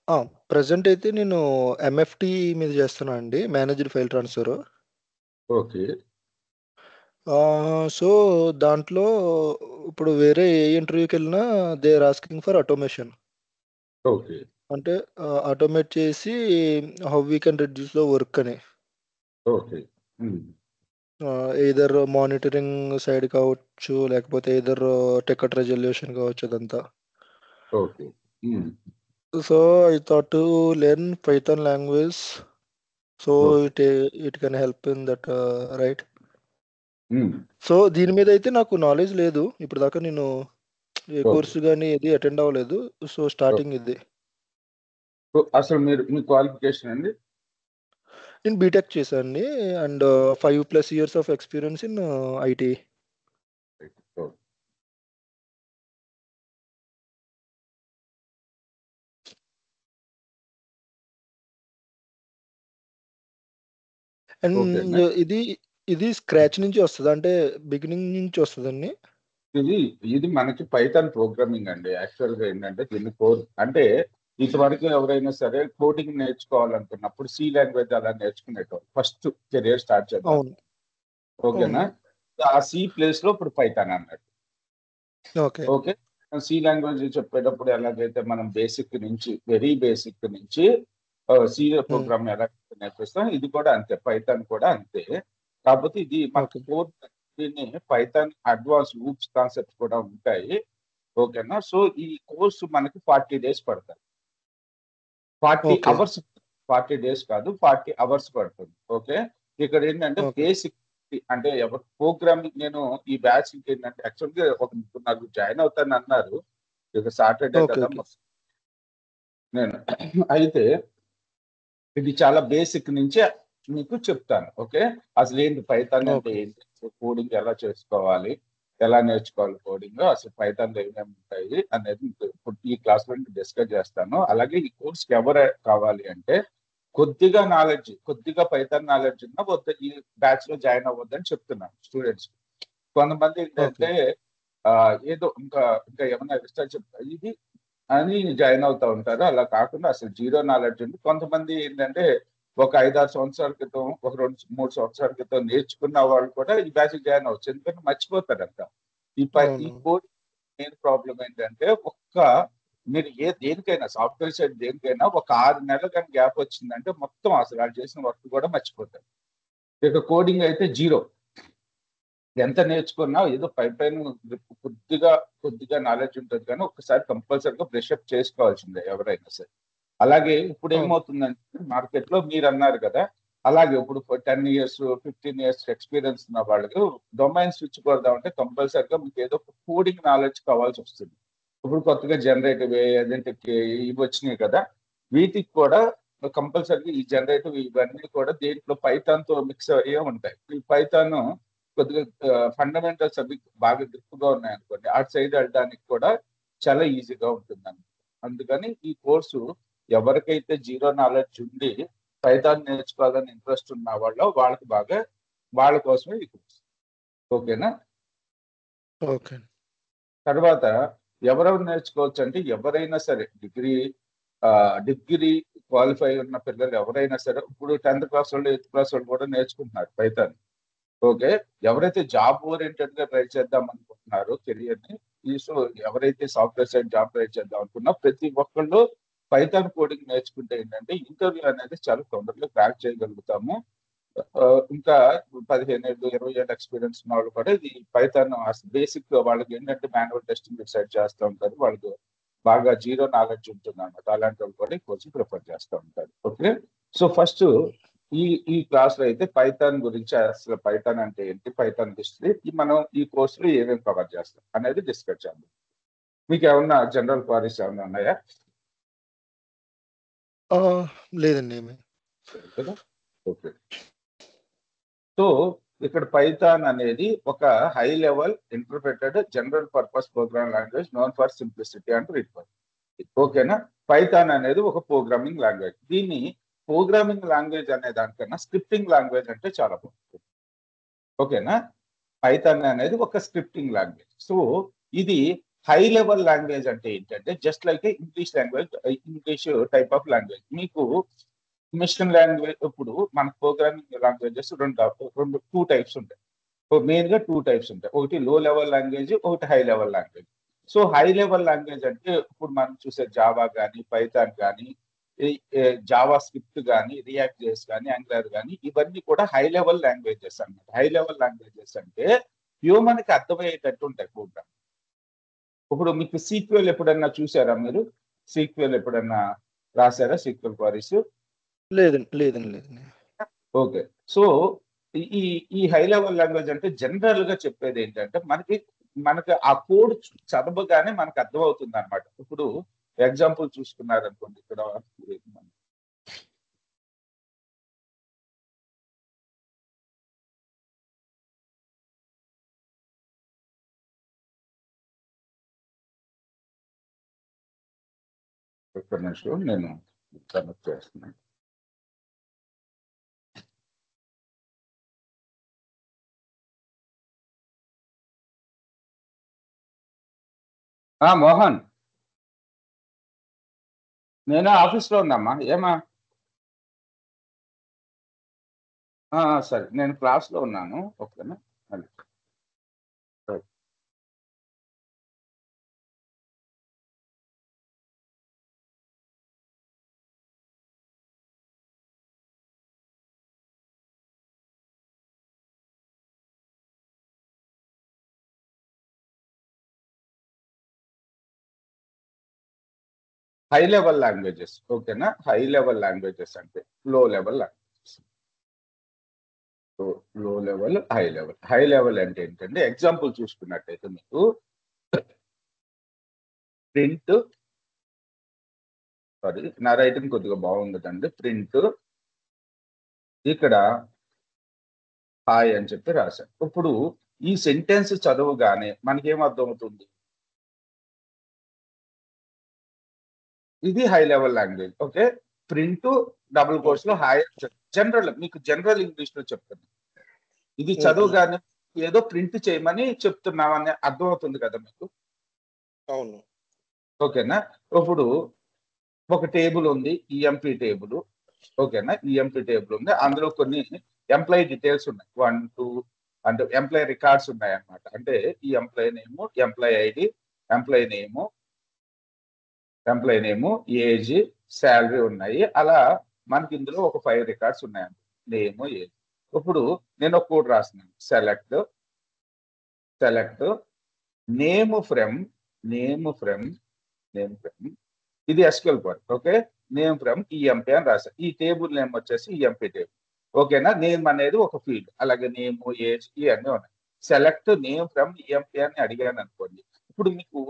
ఆ! ప్రెజెంట్ అయితే నేను ఎంఎఫ్‌టి మీద చేస్తున్నా అండి. Managed file transfer. Okay. So, దాంట్లో ఇప్పుడు వేరే ఏ ఇంటర్వ్యూకెళ్ళినా they are asking for automation. Okay. అంటే ఆటోమేట్ చేసి how we can reduce the work అని. Okay. Hmm. Either monitoring side కావచ్చు, లేకపోతే ఎయిదర్ టికెట్ రెజల్యూషన్ కావచ్చు అదంతా. Okay. Hmm. So, I thought to learn Python language. So, okay. It can help in that right? Hmm. So, దీని మీదయితే నాకు knowledge లేదు. ఇప్పటిదాకా నేను ఏ ఓకే. కోర్స్ గాని ఏది అటెండ్ అవ్వలేదు. So, okay. స్టార్టింగ్ ఇది. సో, అసలు మీ క్వాలిఫికేషన్ అండి? నేను బీటెక్ చేశానండి. And 5+ years of experience in IT. Okay. And ఓకేనా? ఇది స్క్రాచ్ నుంచి వస్తదా? అంటే బిగినింగ్ నుంచి వస్తదండి? ఇది ఇది మనకి పైథాన్ ప్రోగ్రామింగ్ అండి. యాక్చువల్‌గా ఏంటంటే దీన్ని అంటే ఇదివరకు ఎవరైనా సరే కోడింగ్ నేర్చుకోవాలనుకున్నప్పుడు సి లాంగ్వేజ్ అలా నేర్చుకునేటోళ్ళు. ఫస్ట్ కెరియర్ స్టార్ట్ చేద్దాం. అవును. అవును. ఓకేనా? ఆ సి ప్లేస్‌లో ఇప్పుడు పైథాన్ అన్నట్టు. ఓకే. ఓకే. సి లాంగ్వేజ్ చెప్పేటప్పుడు ఎలాగైతే మనం బేసిక్ నుంచి వెరీ బేసిక్ నుంచి సి హ్మ్. ప్రోగ్రామ్ ఎలా నేర్పిస్తాం ఇది కూడా అంతే. పైథాన్ కూడా అంతే. కాకపోతే ఇది మనకు ఓకే. కోర్ దీన్ని పైథాన్ అడ్వాన్స్ లూప్స్ కాన్సెప్ట్స్ కూడా ఉంటాయి. ఓకేనా? సో, ఈ కోర్స్ మనకి 40 డేస్ పడతది. 40 ఓకే. అవర్స్ 40 డేస్ కాదు. 40 అవర్స్ పడుతుంది. ఓకే. ఇక్కడేంటంటే ఓకే. బేసిక్ అంటే ఎవరు ప్రోగ్రామింగ్ నేను ఈ బ్యాచ్‌కి ఏంటంటే యాక్చువల్‌గా ఒక ముగ్గురు నలుగురు జాయిన్ అవుతానన్నారు. ఇక సాటర్‌డే ఓకే. కదా! ఓకే. నేను అయితే ఇది చాలా బేసిక్ నుంచే మీకు చెప్తాను. ఓకే. అసలేంటి పైథాన్ అంటే ఓకే. ఏంటి? కోడింగ్ ఎలా చేసుకోవాలి? ఎలా నేర్చుకోవాలి కోడింగ్? అసలు పైథాన్‌లో ఏమేమి ఉంటాయి? అనేది మీకు ఇప్పుడు ఈ క్లాస్‌లో డిస్కస్ చేస్తాను. అలాగే ఈ కోర్స్‌కి ఎవరు కావాలి అంటే కొద్దిగా పైథాన్ నాలెడ్జ్ ఉన్నా ఈ బ్యాచ్‌లో జాయిన్ అవ్వద్దని చెప్తున్నాను స్టూడెంట్స్‌కి. కొంతమంది ఓకే. ఏంటంటే ఏదో ఇంకా ఏమన్నా రిసర్చ్ ఇది అని జాయిన్ అవుతా ఉంటారు. అలా కాకుండా అసలు జీరో నాలెడ్జ్ ఉంది. కొంతమంది ఏంటంటే ఒక 5, 6 సంవత్సరాల క్రితం, ఒక 2, 3 సంవత్సరాల క్రితం నేర్చుకున్న వాళ్ళు కూడా ఈ బ్యాచ్‌కి జాయిన్ అవ్వచ్చు. ఎందుకంటే మర్చిపోతారంట. ఈ అవును. కోడింగ్ మెయిన్ ప్రాబ్లమ్ ఏంటంటే మీరు దేనికైనా సాఫ్ట్‌వేర్ సైడ్ దేనికైనా ఒక 6 నెలలు గాని గ్యాప్ వచ్చిందంటే మొత్తం అసలు ఆళ్ళు చేసిన వర్క్ కూడా మర్చిపోతారు. ఇక కోడింగ్ అయితే జీరో. ఎంత నేర్చుకున్నా ఏదో పైపైన కొద్దిగా నాలెడ్జ్ ఉంటది కానీ ఒక్కసారి కంపల్సరీగా బ్రష్ అప్ చేసుకోవాల్సిందే ఎవరైనా సరే. అలాగే ఇప్పుడు అవును. ఏమవుతుందంటే మార్కెట్‌లో మీరన్నారు కదా! అలాగే ఇప్పుడు 10 ఇయర్స్, 15 ఇయర్స్ ఎక్స్‌పీరియన్స్ ఉన్న వాళ్ళకి డొమైన్ స్విచ్ కొడదామంటే కంపల్సరీగా మీకు ఏదో ఒక కోడింగ్ నాలెడ్జ్ కావాల్సొస్తుంది. ఇప్పుడు కొత్తగా జనరేటివ్ ఏఐ, అజెంటిక్ ఏఐ ఇవి వచ్చినాయి కదా! వీటికి కూడా కంపల్సరీగా ఈ జనరేటివ్ ఇవన్నీ కూడా దేంట్లో పైథాన్‌తో మిక్స్ అయ్యే ఉంటాయి. ఈ పైథాన్ కొద్దిగా ఫండమెంటల్స్ అవి బాగా గ్రిప్‌గా ఉన్నాయనుకోండి. అటు సైడ్ వెళ్ళడానికి కూడా చాలా ఈజీగా ఉంటుందన్నమాట. అందుకని ఈ కోర్సు ఎవరికైతే జీరో నాలెడ్జ్ ఉండి పైథాన్ నేర్చుకోవాలని ఇంట్రెస్ట్ ఉన్న వాళ్ళ కోసమే ఈ కోర్స్. ఓకేనా? ఓకే. తర్వాత ఎవరెవరు నేర్చుకోవచ్చు అంటే ఎవరైనా సరే డిగ్రీ క్వాలిఫై ఉన్న పిల్లలు ఎవరైనా సరే ఇప్పుడు 10థ్ క్లాస్ వాళ్ళు, 8థ్ క్లాస్ వాళ్ళు కూడా నేర్చుకుంటున్నారు పైథాన్. ఓకే. ఎవరైతే జాబ్ ఓరియెంటెడ్‌గా ట్రై చేద్దాం అనుకుంటున్నారో కెరియర్‌ని, సో, ఎవరైతే సాఫ్ట్‌వేర్ సైడ్ జాబ్ ట్రై చేద్దాం అనుకున్నా ప్రతి ఒక్కళ్ళు పైథాన్ కోడింగ్ నేర్చుకుంటే ఏంటంటే ఇంటర్వ్యూ అనేది చాలా తొందరగా క్రాక్ చేయగలుగుతాము. ఇంకా 15 ఏళ్ళు, 20 ఏళ్ళ ఎక్స్‌పీరియన్స్ ఉన్నవాళ్ళు కూడా ఇది పైథాన్ అసలు బేసిక్ వాళ్ళకేంటంటే మాన్యువల్ టెస్టింగ్ ఇటు సైడ్ చేస్తా ఉంటారు. వాళ్ళకి బాగా జీరో నాలెడ్జ్ ఉంటుందన్నమాట. అలాంటి వాళ్ళు కూడా ఈ కోర్స్‌ని ప్రిఫర్ చేస్తా ఉంటారు. ఓకే. సో, ఫస్ట్ ఈ ఈ క్లాస్‌లో అయితే పైథాన్ గురించి అసలు పైథాన్ అంటే ఏంటి? పైథాన్ హిస్టరీ మనం ఈ కోర్స్‌లో ఏమేమి కవర్ చేస్తాం అనేది డిస్కస్ చేద్దాం. మీకేమన్నా జనరల్ క్వెరీస్ ఏమన్నా ఉన్నాయా? ఆహ్, లేదండి ఏమి. లేదు కదా! ఓకే. సో, ఇక్కడ పైథాన్ అనేది ఒక high level interpreted general purpose programming language known for simplicity and rework. ఓకేనా? పైథాన్ అనేది ఒక ప్రోగ్రామింగ్ లాంగ్వేజ్. దీన్ని ప్రోగ్రామింగ్ లాంగ్వేజ్ అనే దానికన్నా స్క్రిప్టింగ్ లాంగ్వేజ్ అంటే చాలా బాగుంటుంది. ఓకేనా? పైథాన్ అనేది ఒక స్క్రిప్టింగ్ లాంగ్వేజ్. సో, ఇది హై లెవెల్ లాంగ్వేజ్ అంటే ఏంటంటే just like English language, English type of language. మీకు మిషన్ లాంగ్వేజ్, ఇప్పుడు మన ప్రోగ్రామింగ్ లాంగ్వేజెస్ రెండు టూ టైప్స్ ఉంటాయి. మెయిన్ గా టూ టైప్స్ ఉంటాయి. ఒకటి లో లెవెల్ లాంగ్వేజ్, ఒకటి high level language. So high level language అంటే ఇప్పుడు మనం చూసే జావా కానీ, పైథాన్ కానీ, జావా స్క్రిప్ట్ కానీ, రియాక్ట్ జేఎస్ కానీ, యాంగులర్ కానీ, ఇవన్నీ కూడా హై లెవెల్ లాంగ్వేజెస్ అన్నమాట. హై లెవెల్ లాంగ్వేజెస్ అంటే హ్యూమన్ కి అర్థమయ్యేటట్టు ఉంటాయి ప్రోగ్రామ్. ఇప్పుడు మీకు సీక్వెల్ ఎప్పుడన్నా చూసారా మీరు? సీక్వెల్ ఎప్పుడన్నా రాశారా? Sequel queries? లేదండి, లేదండి, లేదండి. ఓకే. సో ఈ ఈ హై లెవెల్ లాంగ్వేజ్ అంటే జనరల్ గా చెప్పేది ఏంటంటే మనకి ఆ కోడ్ చదవగానే మనకు అర్థమవుతుంది అనమాట. ఇప్పుడు ఎగ్జాంపుల్ చూసుకున్నారనుకోండి, ఇక్కడ ఒక్క నిమిషం నేను కనెక్ట్ చేస్తున్నాను. మోహన్, నేను ఆఫీస్లో ఉన్నామ్మా. ఏమా? సరే, నేను క్లాస్లో ఉన్నాను. ఓకేనా? మళ్ళీ హై లెవెల్ లాంగ్వేజెస్. ఓకేనా? హై లెవెల్ లాంగ్వేజెస్ అంటే లో లెవెల్ లాంగ్వేజెస్. లో level, high level. High level అంటే ఏంటంటే ఎగ్జాంపుల్ చూసుకున్నట్టయితే మీకు ప్రింట్, సారీ నా రైటింగ్ కొద్దిగా బాగుండదండి. ప్రింట్ ఇక్కడ హాయ్ అని చెప్పి రాశాను. ఇప్పుడు ఈ సెంటెన్స్ చదవగానే మనకేం అర్థమవుతుంది? ఇది high level language. Okay. Print double course లో హాయ్. జనరల్, మీకు జనరల్ ఇంగ్లీష్ లో చెప్తాను. ఇది చదవగానే ఏదో ప్రింట్ చేయమని చెప్తున్నామని అర్థమవుతుంది కదా మీకు? అవును. ఓకేనా? ఇప్పుడు ఒక టేబుల్ ఉంది, ఈఎంపీ టేబుల్. ఓకేనా? ఈఎంపీ టేబుల్ ఉంది, అందులో కొన్ని ఎంప్లాయీ డీటెయిల్స్ ఉన్నాయి. 1, 2 అంటే ఎంప్లాయీ రికార్డ్స్ ఉన్నాయి అన్నమాట. అంటే ఈ employee name, employee ID, employee నేము, ఏజ్, శాలరీ ఉన్నాయి. అలా మనకి ఇందులో ఒక 5 రికార్డ్స్ ఉన్నాయి. Name, age. ఇప్పుడు నేను ఒక కోడ్ రాస్తున్నాను. సెలెక్ట్ నేమ్ ఫ్రమ్ ఇది SQL code. Okay. Name from EMP అని రాశాను. ఈ టేబుల్ నేమ్ వచ్చేసి ఈఎంపీ టేబుల్. ఓకేనా? నేమ్ అనేది ఒక ఫీల్డ్, అలాగే నేమ్, ఏజ్ ఇవన్నీ ఉన్నాయి. సెలెక్ట్ నేమ్ ఫ్రమ్ ఈఎంపీ అని అడిగాను అనుకోండి. ఇప్పుడు మీకు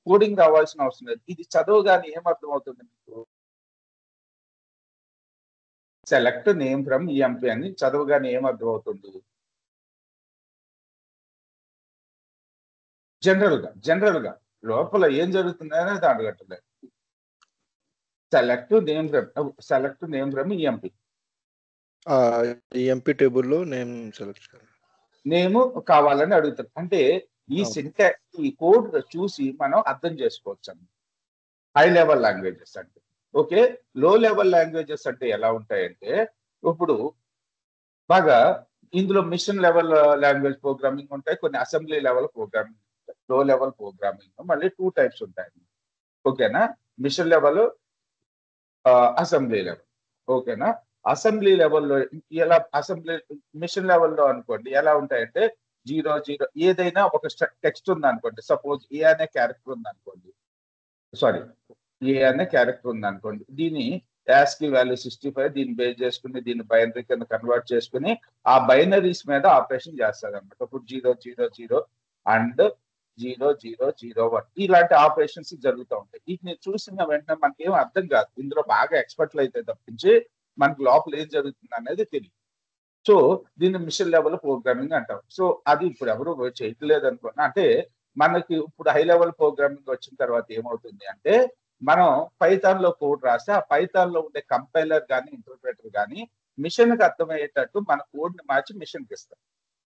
కోడింగ్ రావాల్సిన అవసరం లేదు. ఇది చదవగానే ఏమర్థం అవుతుంది మీకు? సెలెక్ట్ నేమ్ ఫ్రమ్ ఈఎంపీ అని చదవగానే ఏమర్థం అవుతుంది? జనరల్ గా లోపల ఏం జరుగుతుంది అనేది అడగట్లేదు. Select name from EMP. EMP టేబుల్లో నేమ్ సెలెక్ట్ చేయాలి. నేమ్ కావాలని అడుగుతారు. అంటే ఈ కోడ్ చూసి మనం అర్థం చేసుకోవచ్చు అన్నమాట. హై లెవెల్ లాంగ్వేజెస్ అంటే. ఓకే. లో లెవెల్ లాంగ్వేజెస్ అంటే ఎలా ఉంటాయంటే, ఇప్పుడు బాగా ఇందులో మిషన్ లెవెల్ లాంగ్వేజ్ ప్రోగ్రామింగ్ ఉంటాయి, కొన్ని అసెంబ్లీ లెవెల్ ప్రోగ్రామింగ్ ఉంటాయి. లో లెవెల్ ప్రోగ్రామింగ్ మళ్ళీ 2 టైప్స్ ఉంటాయి. ఓకేనా? Machine level, assembly level. ఓకేనా? అసెంబ్లీ లెవెల్లో మిషన్ లెవెల్లో అనుకోండి ఎలా ఉంటాయంటే 0 ఏదైనా ఒక టెక్స్ట్ ఉంది అనుకోండి. సపోజ్ ఏ అనే క్యారెక్టర్ ఉంది అనుకోండి. దీని యాస్కీ వాల్యూ 65, దీన్ని బేస్ చేసుకుని దీన్ని బైనరీ కింద కన్వర్ట్ చేసుకుని ఆ బైనరీస్ మీద ఆపరేషన్ చేస్తారు అనమాట. ఇప్పుడు 000 అండ్ 0001 ఇలాంటి ఆపరేషన్స్ జరుగుతూ ఉంటాయి. వీటిని చూసిన వెంటనే మనకి ఏం అర్థం కాదు. ఇందులో బాగా ఎక్స్పర్ట్లు అయితే తప్పించి మనకి లోపల ఏం జరుగుతుంది అనేది తెలియదు. సో దీన్ని మిషన్ లెవెల్ ప్రోగ్రామింగ్ అంటాం. సో అది ఇప్పుడు ఎవరు చేయట్లేదు అనుకున్నా. అంటే మనకి ఇప్పుడు హై లెవెల్ ప్రోగ్రామింగ్ వచ్చిన తర్వాత ఏమవుతుంది అంటే, మనం పైథాన్ లో కోడ్ రాస్తే ఆ పైథాన్ లో ఉండే కంపైలర్ కానీ ఇంటర్ప్రెటర్ కానీ మిషన్ కి అర్థమయ్యేటట్టు మన కోడ్ ని మార్చి మిషన్ కి ఇస్తాం.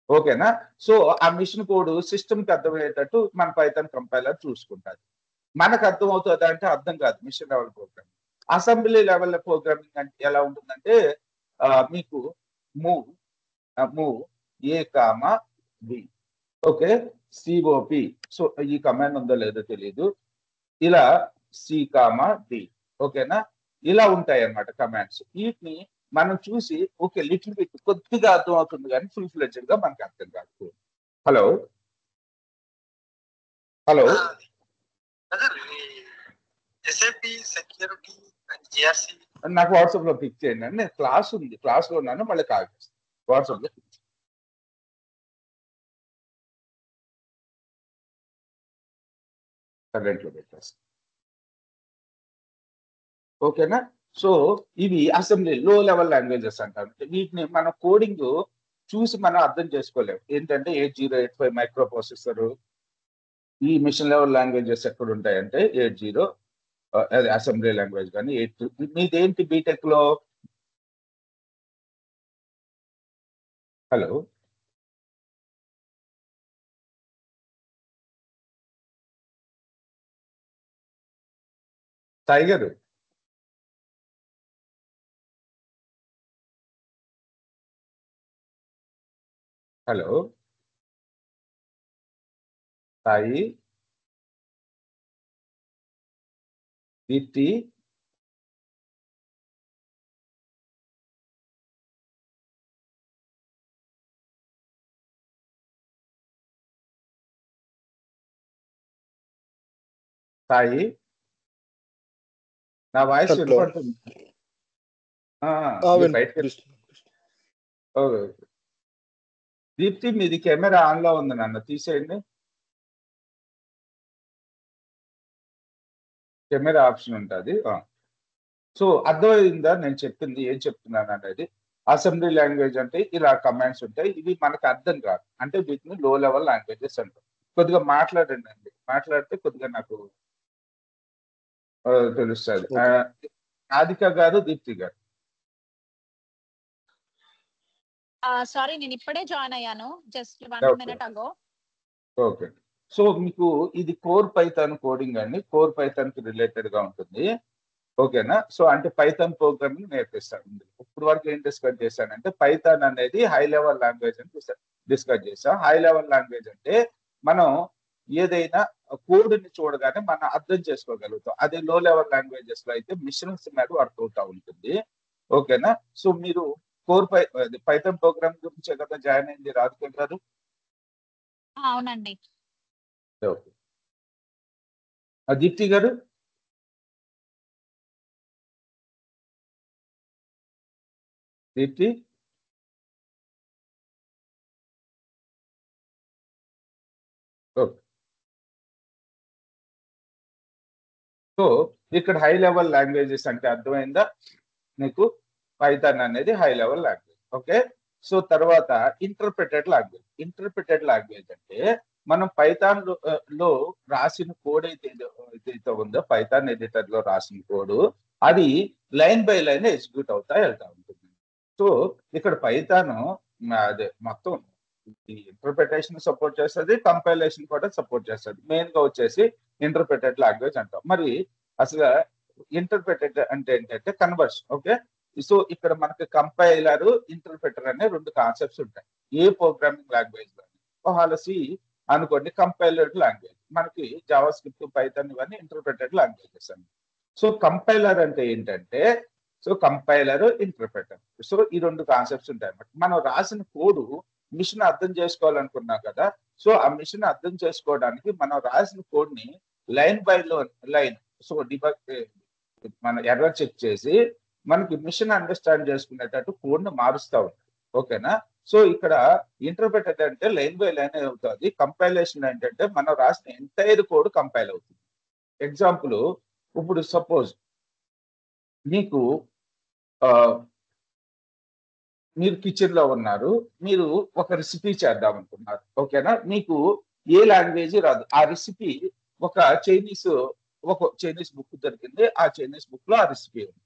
ఓకేనా? సో ఆ మిషన్ కోడ్ సిస్టమ్‌కి అర్థమయ్యేటట్టు మన పైథాన్ కంపైలర్ చూసుకుంటది. మనకు అర్థమవుతదా అంటే అర్థం కాదు machine level programming. Assembly level programming అంటే ఎలా ఉంటుందంటే మీకు move move A comma B. Okay. COP. So ఈ కమాండ్ ఉందో లేదో తెలీదు. ఇలా సి కామా డి. ఓకేనా? ఇలా ఉంటాయన్నమాట కమాండ్స్. వీటిని మనం చూసి ఓకే లిటిల్ బిట్ కొద్దిగా అర్థం అవుతుంది కానీ ఫుల్ ఫ్లెడ్జ్డ్ గా మనకు అర్థం కాదు. Hello hello SAP security and GRC నాకు వాట్సాప్ లో పిక్ చేయండి అండి. నేను క్లాస్ ఉంది, క్లాస్ లో ఉన్నాను, మళ్ళీ కాల్ చేస్తాను. వాట్సాప్ లో కరెంట్ లో పెట్టేస్తాను. ఓకేనా? సో ఇవి అసెంబ్లీ లో లెవెల్ లాంగ్వేజెస్ అంటారు. వీటిని మన కోడింగ్ చూసి మనం అర్థం చేసుకోలేము. ఏంటంటే 8085 మైక్రో ప్రాసెసర్, ఈ మిషన్ లెవెల్ లాంగ్వేజెస్ ఎక్కడ ఉంటాయంటే 80 అది అసెంబ్లీ లాంగ్వేజ్ కానీ 82. మీదేంటి బీటెక్ లో? హలో సాయి గారు, హలో సాయి, దీప్తి, సాయి, నా వాయిస్ హలో వినపడుతుంది? మీరు బయటకి వినిపిస్తుంది. దీప్తి మీది కెమెరా ఆన్ లో ఉంది నాన్న, తీసేయండి. కెమెరా ఆప్షన్ ఉంటుంది. సో అర్థమైందా నేను చెప్పింది ఏం చెప్తున్నాను అనేది? అసెంబ్లీ లాంగ్వేజ్ అంటే ఇలా కమాండ్స్ ఉంటాయి. ఇవి మనకు అర్థం కాదు, అంటే వీటిని లో లెవెల్ లాంగ్వేజెస్ అంటారు. కొద్దిగా మాట్లాడండి అండి, మాట్లాడితే కొద్దిగా నాకు తెలుస్తుంది. రాధిక గారు, దీప్తి గారు. సారీ, నేను ఇప్పుడే జాయిన్ అయ్యాను, just 1 minute ago. Okay. So మీకు ఇది కోర్ పైథాన్ కోడింగ్ అండి, కోర్ పైథాన్ కి రిలేటెడ్ గా ఉంటుంది. ఓకేనా? సో అంటే పైథాన్ ప్రోగ్రామింగ్ నేర్పిస్తాను. ఇప్పుడు వరకు ఏం డిస్కస్ చేశానంటే పైథాన్ అనేది హై లెవెల్ లాంగ్వేజ్ అని డిస్కస్ చేశాం. హై లెవెల్ లాంగ్వేజ్ అంటే మనం ఏదైనా కోడ్ ని చూడగానే మనం అర్థం చేసుకోగలుగుతాం. అదే లో లెవెల్ లాంగ్వేజెస్ లో అయితే మిషన్స్ మీద వర్క్ అవుతా ఉంటుంది. ఓకేనా? సో మీరు కోర్ పైథాన్ ప్రోగ్రామ్ గురించే కదా జాయిన్ అయింది రాధిక గారు? అవునండి. ఓకే. దీప్తి గారు? దీప్తి? ఓకే. సో ఇక్కడ హై లెవెల్ లాంగ్వేజెస్ అంటే అర్థమైందా మీకు? పైథాన్ అనేది high level language. Okay. So తర్వాత ఇంటర్ప్రిటెడ్ లాంగ్వేజ్. ఇంటర్ప్రిటెడ్ లాంగ్వేజ్ అంటే మనం పైథాన్ లో రాసిన కోడ్ ఏదైతే ఉందో, పైథాన్ ఎడిటర్ లో రాసిన కోడ్ అది లైన్ బై లైన్ ఎగ్జిక్యూట్ అవుతా వెళ్తా ఉంటుంది. సో ఇక్కడ పైథాన్ అదే మొత్తం ఇంటర్ప్రిటేషన్ సపోర్ట్ చేస్తుంది, కంపైలేషన్ కూడా సపోర్ట్ చేస్తుంది. మెయిన్ గా వచ్చేసి ఇంటర్ప్రిటెడ్ లాంగ్వేజ్ అంటాం. మరి అసలు ఇంటర్ప్రిటెడ్ అంటే ఏంటంటే కన్వర్షన్. ఓకే. సో ఇక్కడ మనకి కంపైలర్, ఇంటర్ప్రిటర్ అనే రెండు కాన్సెప్ట్స్ ఉంటాయి ఏ ప్రోగ్రామింగ్ లాంగ్వేజ్ లో. సి అనుకోండి కంపైలర్డ్ లాంగ్వేజ్, మనకి జావా స్క్రిప్ట్, పైథాన్ ఇవన్నీ ఇంటర్ప్రిటెడ్ లాంగ్వేజెస్ అండి. సో కంపైలర్ అంటే ఏంటంటే, సో కంపైలర్, ఇంటర్ప్రిటర్, సో ఈ రెండు కాన్సెప్ట్స్ ఉంటాయి అన్నమాట. మనం రాసిన కోడ్ మిషన్ అర్థం చేసుకోవాలనుకున్నాం కదా, సో ఆ మిషన్ అర్థం చేసుకోవడానికి మనం రాసిన కోడ్ ని లైన్ బై లైన్ సో మన ఎర్రర్ చెక్ చేసి మనకి మిషన్ అండర్స్టాండ్ చేసుకునేటట్టు కోడ్ ని మారుస్తా ఉంటాం. ఓకేనా? సో ఇక్కడ ఇంటర్ప్రిటర్ అంటే లైన్ బై లైన్ అవుతుంది. కంపైలేషన్ ఏంటంటే మనం రాసిన ఎంటైర్ కోడ్ కంపైల్ అవుతుంది. ఎగ్జాంపుల్, ఇప్పుడు సపోజ్ మీకు మీరు కిచెన్ లో ఉన్నారు, మీరు ఒక రెసిపీ చేద్దాం అనుకున్నారు. ఓకేనా? మీకు ఏ లాంగ్వేజ్ రాదు. ఆ రెసిపీ ఒక చైనీస్ బుక్ దొరికింది, ఆ చైనీస్ బుక్ లో ఆ రెసిపీ ఉంది.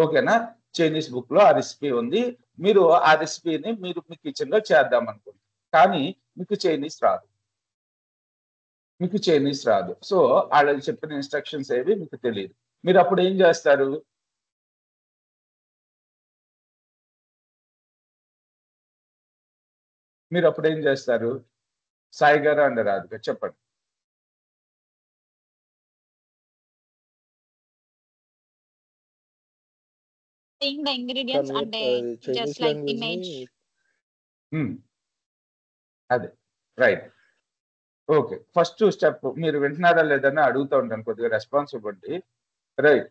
ఓకేనా? చైనీస్ బుక్ లో ఆ రెసిపీ ఉంది. మీరు ఆ రెసిపీని మీరు మీ కిచెన్ లో చేద్దాం అనుకుంటున్నారు. కానీ మీకు చైనీస్ రాదు. సో వాళ్ళకి చెప్పిన ఇన్స్ట్రక్షన్స్ ఏవి మీకు తెలియదు. మీరు అప్పుడు ఏం చేస్తారు? సాయి గారు అండ్ రాధిక చెప్పండి. Saying the ingredients అంటే Chinese just like language image. అదే రైట్. ఓకే, ఫస్ట్ స్టెప్ మీరు వింటున్నారా లేదని అడుగుతూ ఉంటాను, కొద్దిగా రెస్పాన్స్ ఇవ్వండి. రైట్,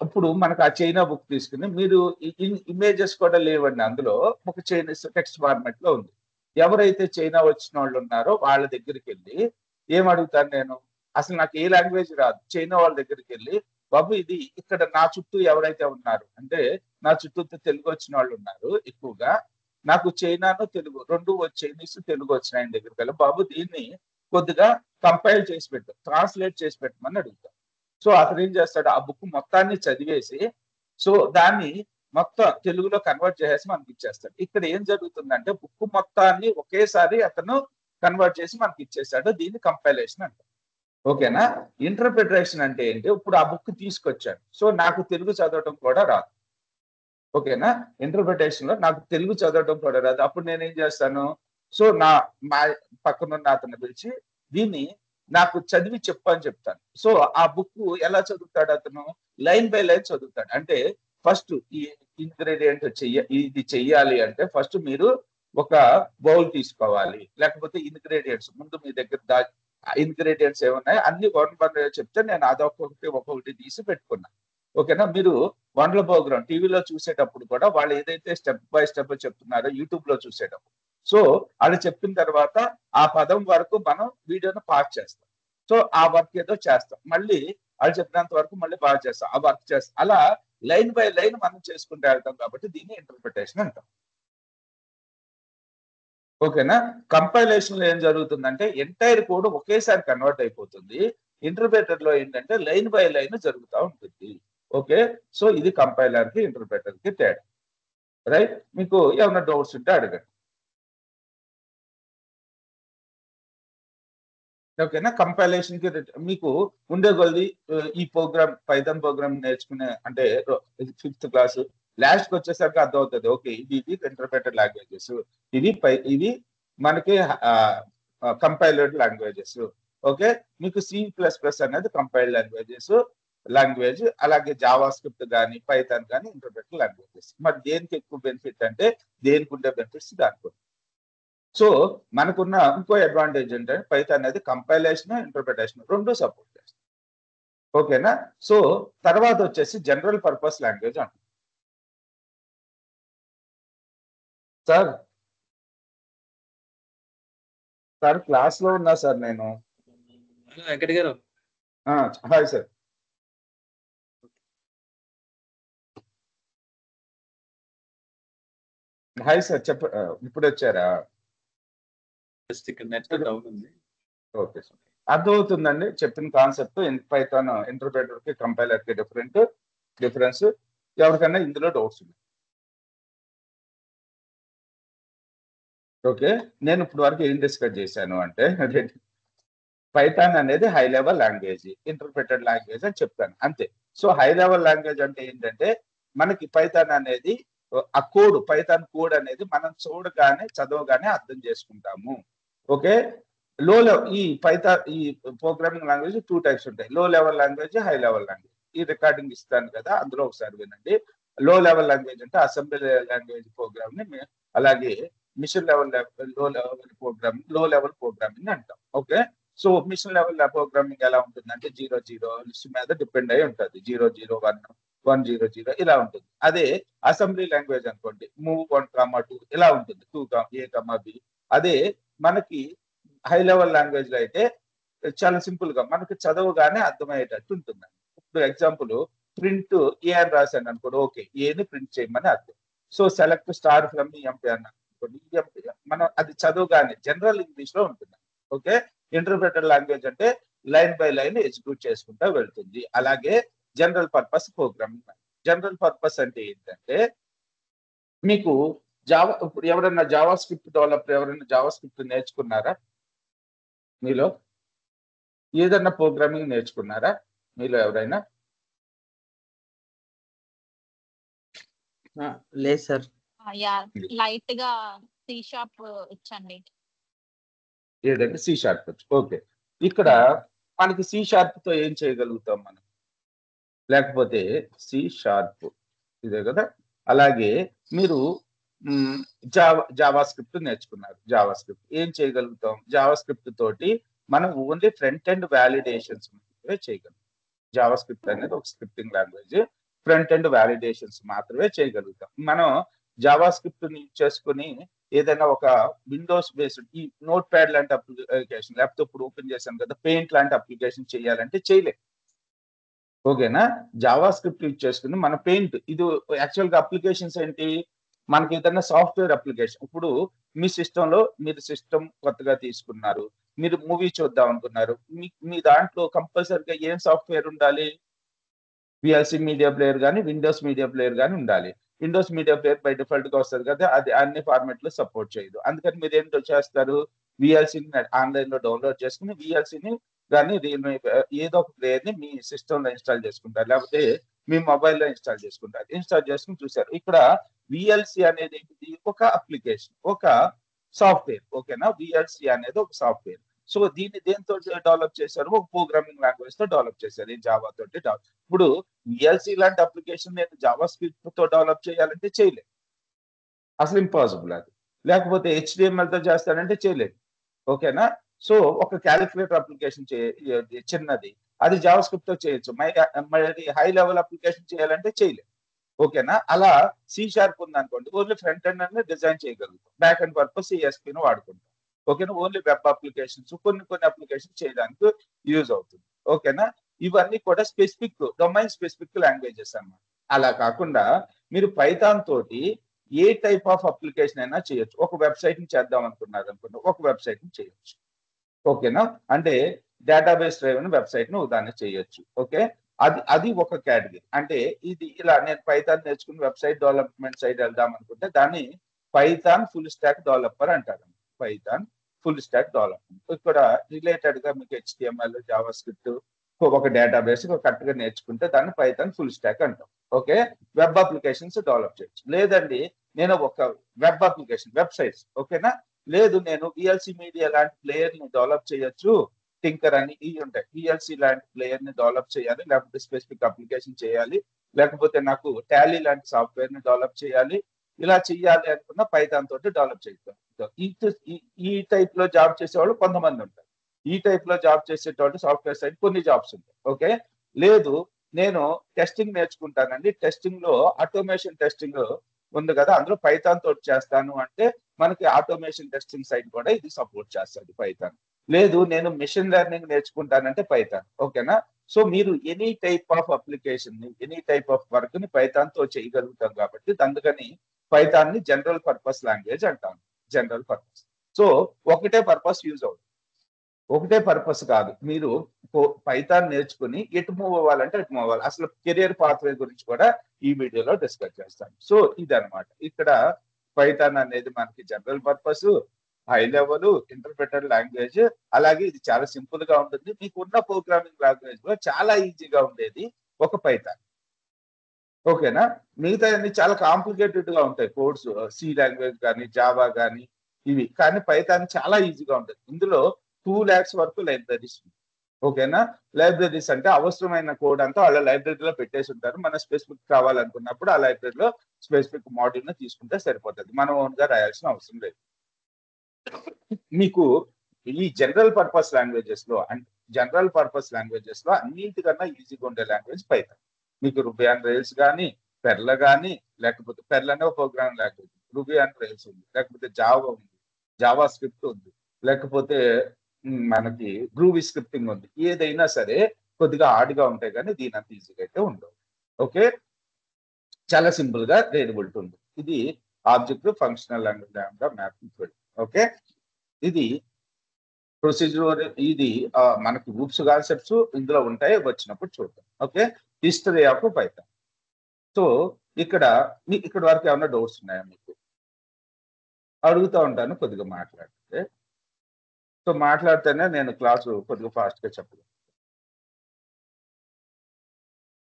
ఇప్పుడు మనకు ఆ చైనా బుక్ తీసుకుని మీరు ఇమేజెస్ కూడా లేవండి, అందులో ఒక చైనీస్ టెక్స్ట్ ఫార్మాట్ లో ఉంది. ఎవరైతే చైనా వచ్చిన వాళ్ళు ఉన్నారో వాళ్ళ దగ్గరికి వెళ్ళి ఏం అడుగుతాను నేను, అసలు నాకు ఏ లాంగ్వేజ్ రాదు, చైనా వాళ్ళ దగ్గరికి వెళ్ళి బాబు ఇది ఇక్కడ నా చుట్టూ ఎవరైతే ఉన్నారు అంటే నా చుట్టూ తెలుగు వచ్చిన వాళ్ళు ఉన్నారు ఎక్కువగా, నాకు చైనాను తెలుగు రెండు చైనీస్ తెలుగు వచ్చిన ఆయన దగ్గరికి వెళ్ళి బాబు దీన్ని కొద్దిగా కంపైల్ చేసి పెట్టు, ట్రాన్స్లేట్ చేసి పెట్టమని అడుగుతాను. సో అతను ఏం చేస్తాడు, ఆ బుక్ మొత్తాన్ని చదివేసి సో దాన్ని మొత్తం తెలుగులో కన్వర్ట్ చేసేసి మనకి ఇచ్చేస్తాడు. ఇక్కడ ఏం జరుగుతుందంటే బుక్ మొత్తాన్ని ఒకేసారి అతను కన్వర్ట్ చేసి మనకి ఇచ్చేస్తాడు. దీన్ని కంపైలేషన్ అంటారు. ఓకేనా? ఇంటర్ప్రిటేషన్ అంటే ఏంటి, ఇప్పుడు ఆ బుక్ తీసుకొచ్చాను, సో నాకు తెలుగు చదవటం కూడా రాదు. ఓకేనా? ఇంటర్ప్రిటేషన్ లో నాకు తెలుగు చదవటం కూడా రాదు. అప్పుడు నేను ఏం చేస్తాను, సో మా పక్కనున్న అతను పిలిచి దీన్ని నాకు చదివి చెప్పు అని చెప్తాను. సో ఆ బుక్ ఎలా చదువుతాడు అతను, లైన్ బై లైన్ చదువుతాడు. అంటే ఫస్ట్ ఈ ఇంగ్రీడియంట్ ఇది చెయ్యాలి అంటే ఫస్ట్ మీరు ఒక బౌల్ తీసుకోవాలి, లేకపోతే ఇంగ్రీడియంట్స్ ముందు మీ దగ్గర ఇంగ్రీడియంట్స్ ఏమున్నాయి అన్ని వన్ చెప్తే నేను ఒక్కొక్కటి తీసి పెట్టుకున్నాను. ఓకేనా? మీరు వంటల ప్రోగ్రామ్ టీవీలో చూసేటప్పుడు కూడా వాళ్ళు ఏదైతే స్టెప్ బై స్టెప్ చెప్తున్నారో యూట్యూబ్ లో చూసేటప్పుడు, సో అది చెప్పిన తర్వాత ఆ పదం వరకు మనం వీడియోను పాస్ చేస్తాం. సో ఆ వర్క్ ఏదో చేస్తాం, మళ్ళీ అది చెప్పినంత వరకు మళ్ళీ బాగా చేస్తాం, ఆ వర్క్ చేస్తాం. అలా లైన్ బై లైన్ మనం చేసుకుంటూ వెళ్తాం కాబట్టి దీన్ని ఇంటర్ప్రిటేషన్ అంటాం. ఓకేనా? కంపైలేషన్ లో ఏం జరుగుతుందంటే ఎంటైర్ కోడ్ ఒకేసారి కన్వర్ట్ అయిపోతుంది. ఇంటర్ప్రిటర్ లో ఏంటంటే లైన్ బై లైన్ జరుగుతూ ఉంటుంది. ఓకే, సో ఇది కంపైలర్ కి ఇంటర్ప్రిటర్ కి తేడా. రైట్, మీకు ఏమైనా డౌట్స్ ఉంటే అడగండి. ఓకేనా? కంపైలేషన్ కి మీకు ఉండే కొద్ది ఈ ప్రోగ్రామ్ పైథాన్ ప్రోగ్రామ్ నేర్చుకునే అంటే 5th క్లాస్ లాస్ట్ కి వచ్చేసరికి అర్థమవుతుంది. ఓకే, ఇది ఇంటర్ప్రిటెడ్ లాంగ్వేజెస్, ఇవి మనకి కంపైలర్డ్ లాంగ్వేజెస్. ఓకే, మీకు C++ అనేది కంపైల్డ్ లాంగ్వేజ్, అలాగే జావా స్క్రిప్ట్ కానీ పైథాన్ కానీ ఇంటర్ప్రిటెడ్ లాంగ్వేజెస్. మరి దేనికి ఎక్కువ బెనిఫిట్ అంటే దేనికి ఉండే బెనిఫిట్స్ దానికి. సో మనకున్న ఇంకో అడ్వాంటేజ్ ఏంటంటే పైథాన్ అనేది కంపైలేషన్ ఇంటర్ప్రిటేషన్ రెండు సపోర్ట్ చేస్తుంది. ఓకేనా? సో తర్వాత వచ్చేసి జనరల్ పర్పస్ లాంగ్వేజ్ అంటారు. సార్ క్లాస్ లో ఉన్నా సార్ నేను. వెంకట గారు. Hi sir. హాయ్ సార్, ఇప్పుడు వచ్చారా? ఓకే సార్, అర్థమవుతుందండి చెప్పిన కాన్సెప్ట్. పైథాన్ ఇంటర్ప్రిటర్ కి కంపైలర్ కి డిఫరెన్స్. ఎవరికైనా ఇందులో డౌట్స్ ఉన్నాయి? ఓకే, నేను ఇప్పుడు వరకు ఏం డిస్కస్ చేశాను అంటే పైథాన్ అనేది high level language, interpreted language అని చెప్తాను అంతే. సో హై లెవెల్ లాంగ్వేజ్ అంటే ఏంటంటే మనకి పైథాన్ అనేది ఆ కోడ్, పైథాన్ కోడ్ అనేది మనం చూడగానే చదవగానే అర్థం చేసుకుంటాము. ఓకే, ఈ ప్రోగ్రామింగ్ లాంగ్వేజ్ 2 టైప్స్ ఉంటాయి, low level language, high level language. ఈ రికార్డింగ్ ఇస్తాను కదా, అందులో ఒకసారి వినండి. లో లెవెల్ లాంగ్వేజ్ అంటే అసెంబ్లీ లాంగ్వేజ్ ప్రోగ్రామ్ ని, అలాగే machine level low level programming అంటాం. Okay, so machine level programming ఎలా ఉంటుందంటే 0 లిస్ట్ మీద డిపెండ్ అయి ఉంటుంది, 0 1 1 0 0 ఇలా ఉంటుంది. అదే అసెంబ్లీ లాంగ్వేజ్ అనుకోండి, మూవ్ 1 2 ఇలా ఉంటుంది, 2 A B. అదే మనకి హై లెవెల్ లాంగ్వేజ్ లో అయితే చాలా సింపుల్ గా మనకి చదవగానే అర్థమయ్యేటట్టు ఉంటుంది. ఇప్పుడు ఎగ్జాంపుల్ ప్రింట్ ఏ అని రాశాను అనుకోండి, ఓకే ఏని ప్రింట్ చేయమని అర్థం. So select star from MP అన్న మనం అది చదవగానే జనరల్ ఇంగ్లీష్ లో ఉంటుంది. ఓకే, ఇంటర్ప్రిటెడ్ లాంగ్వేజ్ అంటే లైన్ బై లైన్ ఎగ్జిక్యూట్ చేసుకుంటూ వెళ్తుంది. అలాగే general purpose programming. General purpose అంటే ఏంటంటే మీకు ఇప్పుడు ఎవరైనా జావా స్క్రిప్ట్ డెవలపర్ ఎవరైనా జావా స్క్రిప్ట్ నేర్చుకున్నారా మీలో? ఏదన్నా ప్రోగ్రామింగ్ నేర్చుకున్నారా మీలో ఎవరైనా? లేదు సార్. లైట్ గా సి షార్ప్ ఇచ్చండి. ఏదంటే సి షార్ప్ వచ్చు. ఓకే, ఇక్కడ మనకి సి షార్ప్ తో ఏం చేయగలుగుతాం మనం? లేకపోతే సి షార్ప్ ఇదే కదా. అలాగే మీరు జావా స్క్రిప్ట్ నేర్చుకున్నారు. జావా స్క్రిప్ట్ ఏం చేయగలుగుతాం? జావా స్క్రిప్ట్ తోటి మనం ఓన్లీ ఫ్రంట్ ఎండ్ వ్యాలిడేషన్స్ మాత్రమే చేయగలుగుతాం. జావా స్క్రిప్ట్ అనేది ఒక scripting language. Front end validations మాత్రమే చేయగలుగుతాం. మనం జావా స్క్రిప్ట్ ని చేసుకుని ఏదైనా ఒక విండోస్ బేస్డ్ ఈ నోట్ ప్యాడ్ లాంటి అప్లికేషన్, లేకపోతే ఇప్పుడు ఓపెన్ చేశాను కదా పెయింట్ లాంటి అప్లికేషన్ చేయాలంటే చేయలేం. ఓకేనా? జావా స్క్రిప్ట్ యూజ్ చేసుకుని మన పెయింట్ ఇది యాక్చువల్ గా అప్లికేషన్స్ ఏంటి? మనకి ఏదైనా సాఫ్ట్వేర్ అప్లికేషన్. ఇప్పుడు మీ సిస్టంలో మీరు సిస్టమ్ కొత్తగా తీసుకున్నారు, మీరు మూవీ చూద్దాం అనుకున్నారు, మీ దాంట్లో కంపల్సరీగా ఏం సాఫ్ట్వేర్ ఉండాలి? విఎల్సి మీడియా ప్లేయర్ కానీ విండోస్ మీడియా ప్లేయర్ కానీ ఉండాలి. Windows media player by default గా వస్తుంది కదా, అది అన్ని ఫార్మాట్ లో సపోర్ట్ చేయదు. అందుకని మీరు ఏంటో చేస్తారు, విఎల్సిని ఆన్లైన్ లో డౌన్లోడ్ చేసుకుని విఎల్సిని కానీ ఏదో ఒక ప్లేయర్ ని మీ సిస్టమ్ లో ఇన్స్టాల్ చేసుకుంటారు, లేకపోతే మీ మొబైల్లో ఇన్స్టాల్ చేసుకుంటారు. ఇన్స్టాల్ చేసుకుని చూసారు. ఇక్కడ విఎల్సి అనేది ఏంటిది? ఒక అప్లికేషన్, ఒక సాఫ్ట్వేర్. ఓకేనా? విఎల్సి అనేది ఒక సాఫ్ట్వేర్. సో దీన్ని దేంతో డెవలప్ చేశారు? ఒక ప్రోగ్రామింగ్ లాంగ్వేజ్ తో డెవలప్ చేశారు, ఈ జావా తోటి. ఇప్పుడు విఎల్సి లాంటి అప్లికేషన్ నేను జావా స్క్రిప్ట్ తో డెవలప్ చేయాలంటే చేయలేదు, అసలు ఇంపాసిబుల్ అది. లేకపోతే హెచ్డిఎంఎల్ తో చేస్తానంటే చేయలేదు. ఓకేనా? సో ఒక క్యాలిక్యులేటర్ అప్లికేషన్ చిన్నది, అది జావా స్క్రిప్ట్ తో చేయొచ్చు. మరి హై లెవెల్ అప్లికేషన్ చేయాలంటే చేయలేదు. ఓకేనా? అలా సి షార్ప్ ఉంది అనుకోండి, ఓన్లీ ఫ్రంట్ ఎండ్ అనేది డిజైన్ చేయగలుగుతాం. బ్యాక్ ఎండ్ పర్పస్ సిఎస్పి ని వాడుకుంటాం. ఓకేనా? ఓన్లీ వెబ్ అప్లికేషన్స్, కొన్ని అప్లికేషన్ చేయడానికి యూజ్ అవుతుంది. ఓకేనా? ఇవన్నీ కూడా స్పెసిఫిక్ డొమైన్ స్పెసిఫిక్ లాంగ్వేజెస్ అన్నమాట. అలా కాకుండా మీరు పైథాన్ తోటి ఏ టైప్ ఆఫ్ అప్లికేషన్ అయినా చేయొచ్చు. ఒక వెబ్సైట్ ని చేద్దాం అనుకున్నారు అనుకోండి, ఒక వెబ్సైట్ ని చేయొచ్చు. ఓకేనా? అంటే డేటాబేస్ డ్రైవెన్ వెబ్సైట్ ని ఉదాహరణ చేయొచ్చు. ఓకే, అది ఒక కేటగిరీ. అంటే ఇది ఇలా నేను పైథాన్ నేర్చుకుని వెబ్సైట్ డెవలప్మెంట్ సైడ్ వెళ్దాం అనుకుంటే దాన్ని పైథాన్ ఫుల్ స్టాక్ డెవలపర్ అంటారు. Python full stack development. ఇక్కడ రిలేటెడ్ గా మీకు హెచ్టిఎంఎల్, జావా స్క్రిప్ట్, ఒక డేటాబేస్ కరెక్ట్ గా నేర్చుకుంటే దాన్ని పైథాన్ ఫుల్ స్టాక్ అంటాం. ఓకే, వెబ్ అప్లికేషన్స్ డెవలప్ చేయొచ్చు. లేదండి నేను ఒక వెబ్ అప్లికేషన్ వెబ్సైట్స్, ఓకేనా, లేదు నేను విఎల్సి మీడియా లాంటి ప్లేయర్ ని డెవలప్ చేయొచ్చు, టింకర్ అని ఇవి ఉంటాయి. విఎల్సి లాంటి ప్లేయర్ ని డెవలప్ చేయాలి, లేకపోతే స్పెసిఫిక్ అప్లికేషన్ చేయాలి, లేకపోతే నాకు టాలీ లాంటి సాఫ్ట్వేర్ ని డెవలప్ చేయాలి, ఇలా చెయ్యాలి అనుకున్న పైథాన్ తోటి డెవలప్ చేస్తాం. ఈ టైప్ లో జాబ్ చేసేవాళ్ళు కొంతమంది ఉంటారు. ఈ టైప్ లో జాబ్ చేసేటోళ్ళు సాఫ్ట్వేర్ సైడ్ కొన్ని జాబ్స్ ఉంటాయి. ఓకే, లేదు నేను టెస్టింగ్ నేర్చుకుంటానండి, టెస్టింగ్ లో ఆటోమేషన్ టెస్టింగ్ ఉంది కదా, అందులో పైథాన్ తోటి చేస్తాను అంటే మనకి ఆటోమేషన్ టెస్టింగ్ సైడ్ కూడా ఇది సపోర్ట్ చేస్తుంది పైథాన్. లేదు నేను మిషన్ లెర్నింగ్ నేర్చుకుంటానంటే పైథాన్. ఓకేనా? సో మీరు ఎనీ టైప్ ఆఫ్ అప్లికేషన్ ని, ఎనీ టైప్ ఆఫ్ వర్క్ ని పైథాన్ తో చేయగలుగుతాం కాబట్టి అందుకని పైథాన్ ని జనరల్ పర్పస్ లాంగ్వేజ్ అంటాం. General purpose. సో ఒకటే పర్పస్ యూజ్ అవుతుంది, ఒకటే పర్పస్ కాదు. మీరు పైథాన్ నేర్చుకుని ఎటు మూవ్ అవ్వాలంటే ఎటు మూవ్ అవ్వాలి. అసలు కెరియర్ పాత్వే గురించి కూడా ఈ వీడియోలో డిస్కస్ చేస్తాను. సో ఇదనమాట. ఇక్కడ పైథాన్ అనేది మనకి general purpose, high level, interpreter language. అలాగే ఇది చాలా సింపుల్ గా ఉంటుంది. మీకు ఉన్న ప్రోగ్రామింగ్ లాంగ్వేజ్ లో చాలా ఈజీగా ఉండేది ఒక పైథాన్. ఓకేనా? మిగతా అన్ని చాలా కాంప్లికేటెడ్ గా ఉంటాయి కోడ్స్, సి లాంగ్వేజ్ కానీ జావా కానీ ఇవి. కానీ పైథాన్ చాలా ఈజీగా ఉంటుంది. ఇందులో 2 lakhs వరకు లైబ్రరీస్. ఓకేనా? లైబ్రరీస్ అంటే అవసరమైన కోడ్ అంతా వాళ్ళ లైబ్రరీలో పెట్టేసి ఉంటారు. మన స్పెసిఫిక్ కావాలనుకున్నప్పుడు ఆ లైబ్రరీలో స్పెసిఫిక్ మాడ్యూల్ ని తీసుకుంటే సరిపోతుంది, మనం ఓన్ గా రాయాల్సిన అవసరం లేదు. మీకు ఈ జనరల్ పర్పస్ లాంగ్వేజెస్ లో అన్నింటికన్నా ఈజీగా ఉండే లాంగ్వేజ్ పైథాన్. మీకు రూబీ ఆన్ రైల్స్ కానీ, పెర్ల కానీ, లేకపోతే పెర్ల అనే programming language, ruby on rails ఉంది, లేకపోతే జావా ఉంది, జావా స్క్రిప్ట్ ఉంది, లేకపోతే మనకి గ్రూవీ స్క్రిప్టింగ్ ఉంది. ఏదైనా సరే కొద్దిగా హార్డ్గా ఉంటాయి కానీ దీని అంత ఈజీగా అయితే ఉండవు. ఓకే, చాలా సింపుల్ గా రీడబిలిటీ ఉంది. ఇది object functional language mapping. Okay, ఇది ప్రొసీజర్. ఇది మనకి గ్రూప్స్ కాన్సెప్ట్స్ ఇందులో ఉంటాయి, వచ్చినప్పుడు చూద్దాం. Okay, history of Python. So ఇక్కడ వరకు ఏమైనా డౌట్స్ ఉన్నాయా మీకు? అడుగుతూ ఉంటాను కొద్దిగా మాట్లాడితే. సో మాట్లాడితేనే నేను క్లాసు కొద్దిగా ఫాస్ట్గా చెప్పగలను.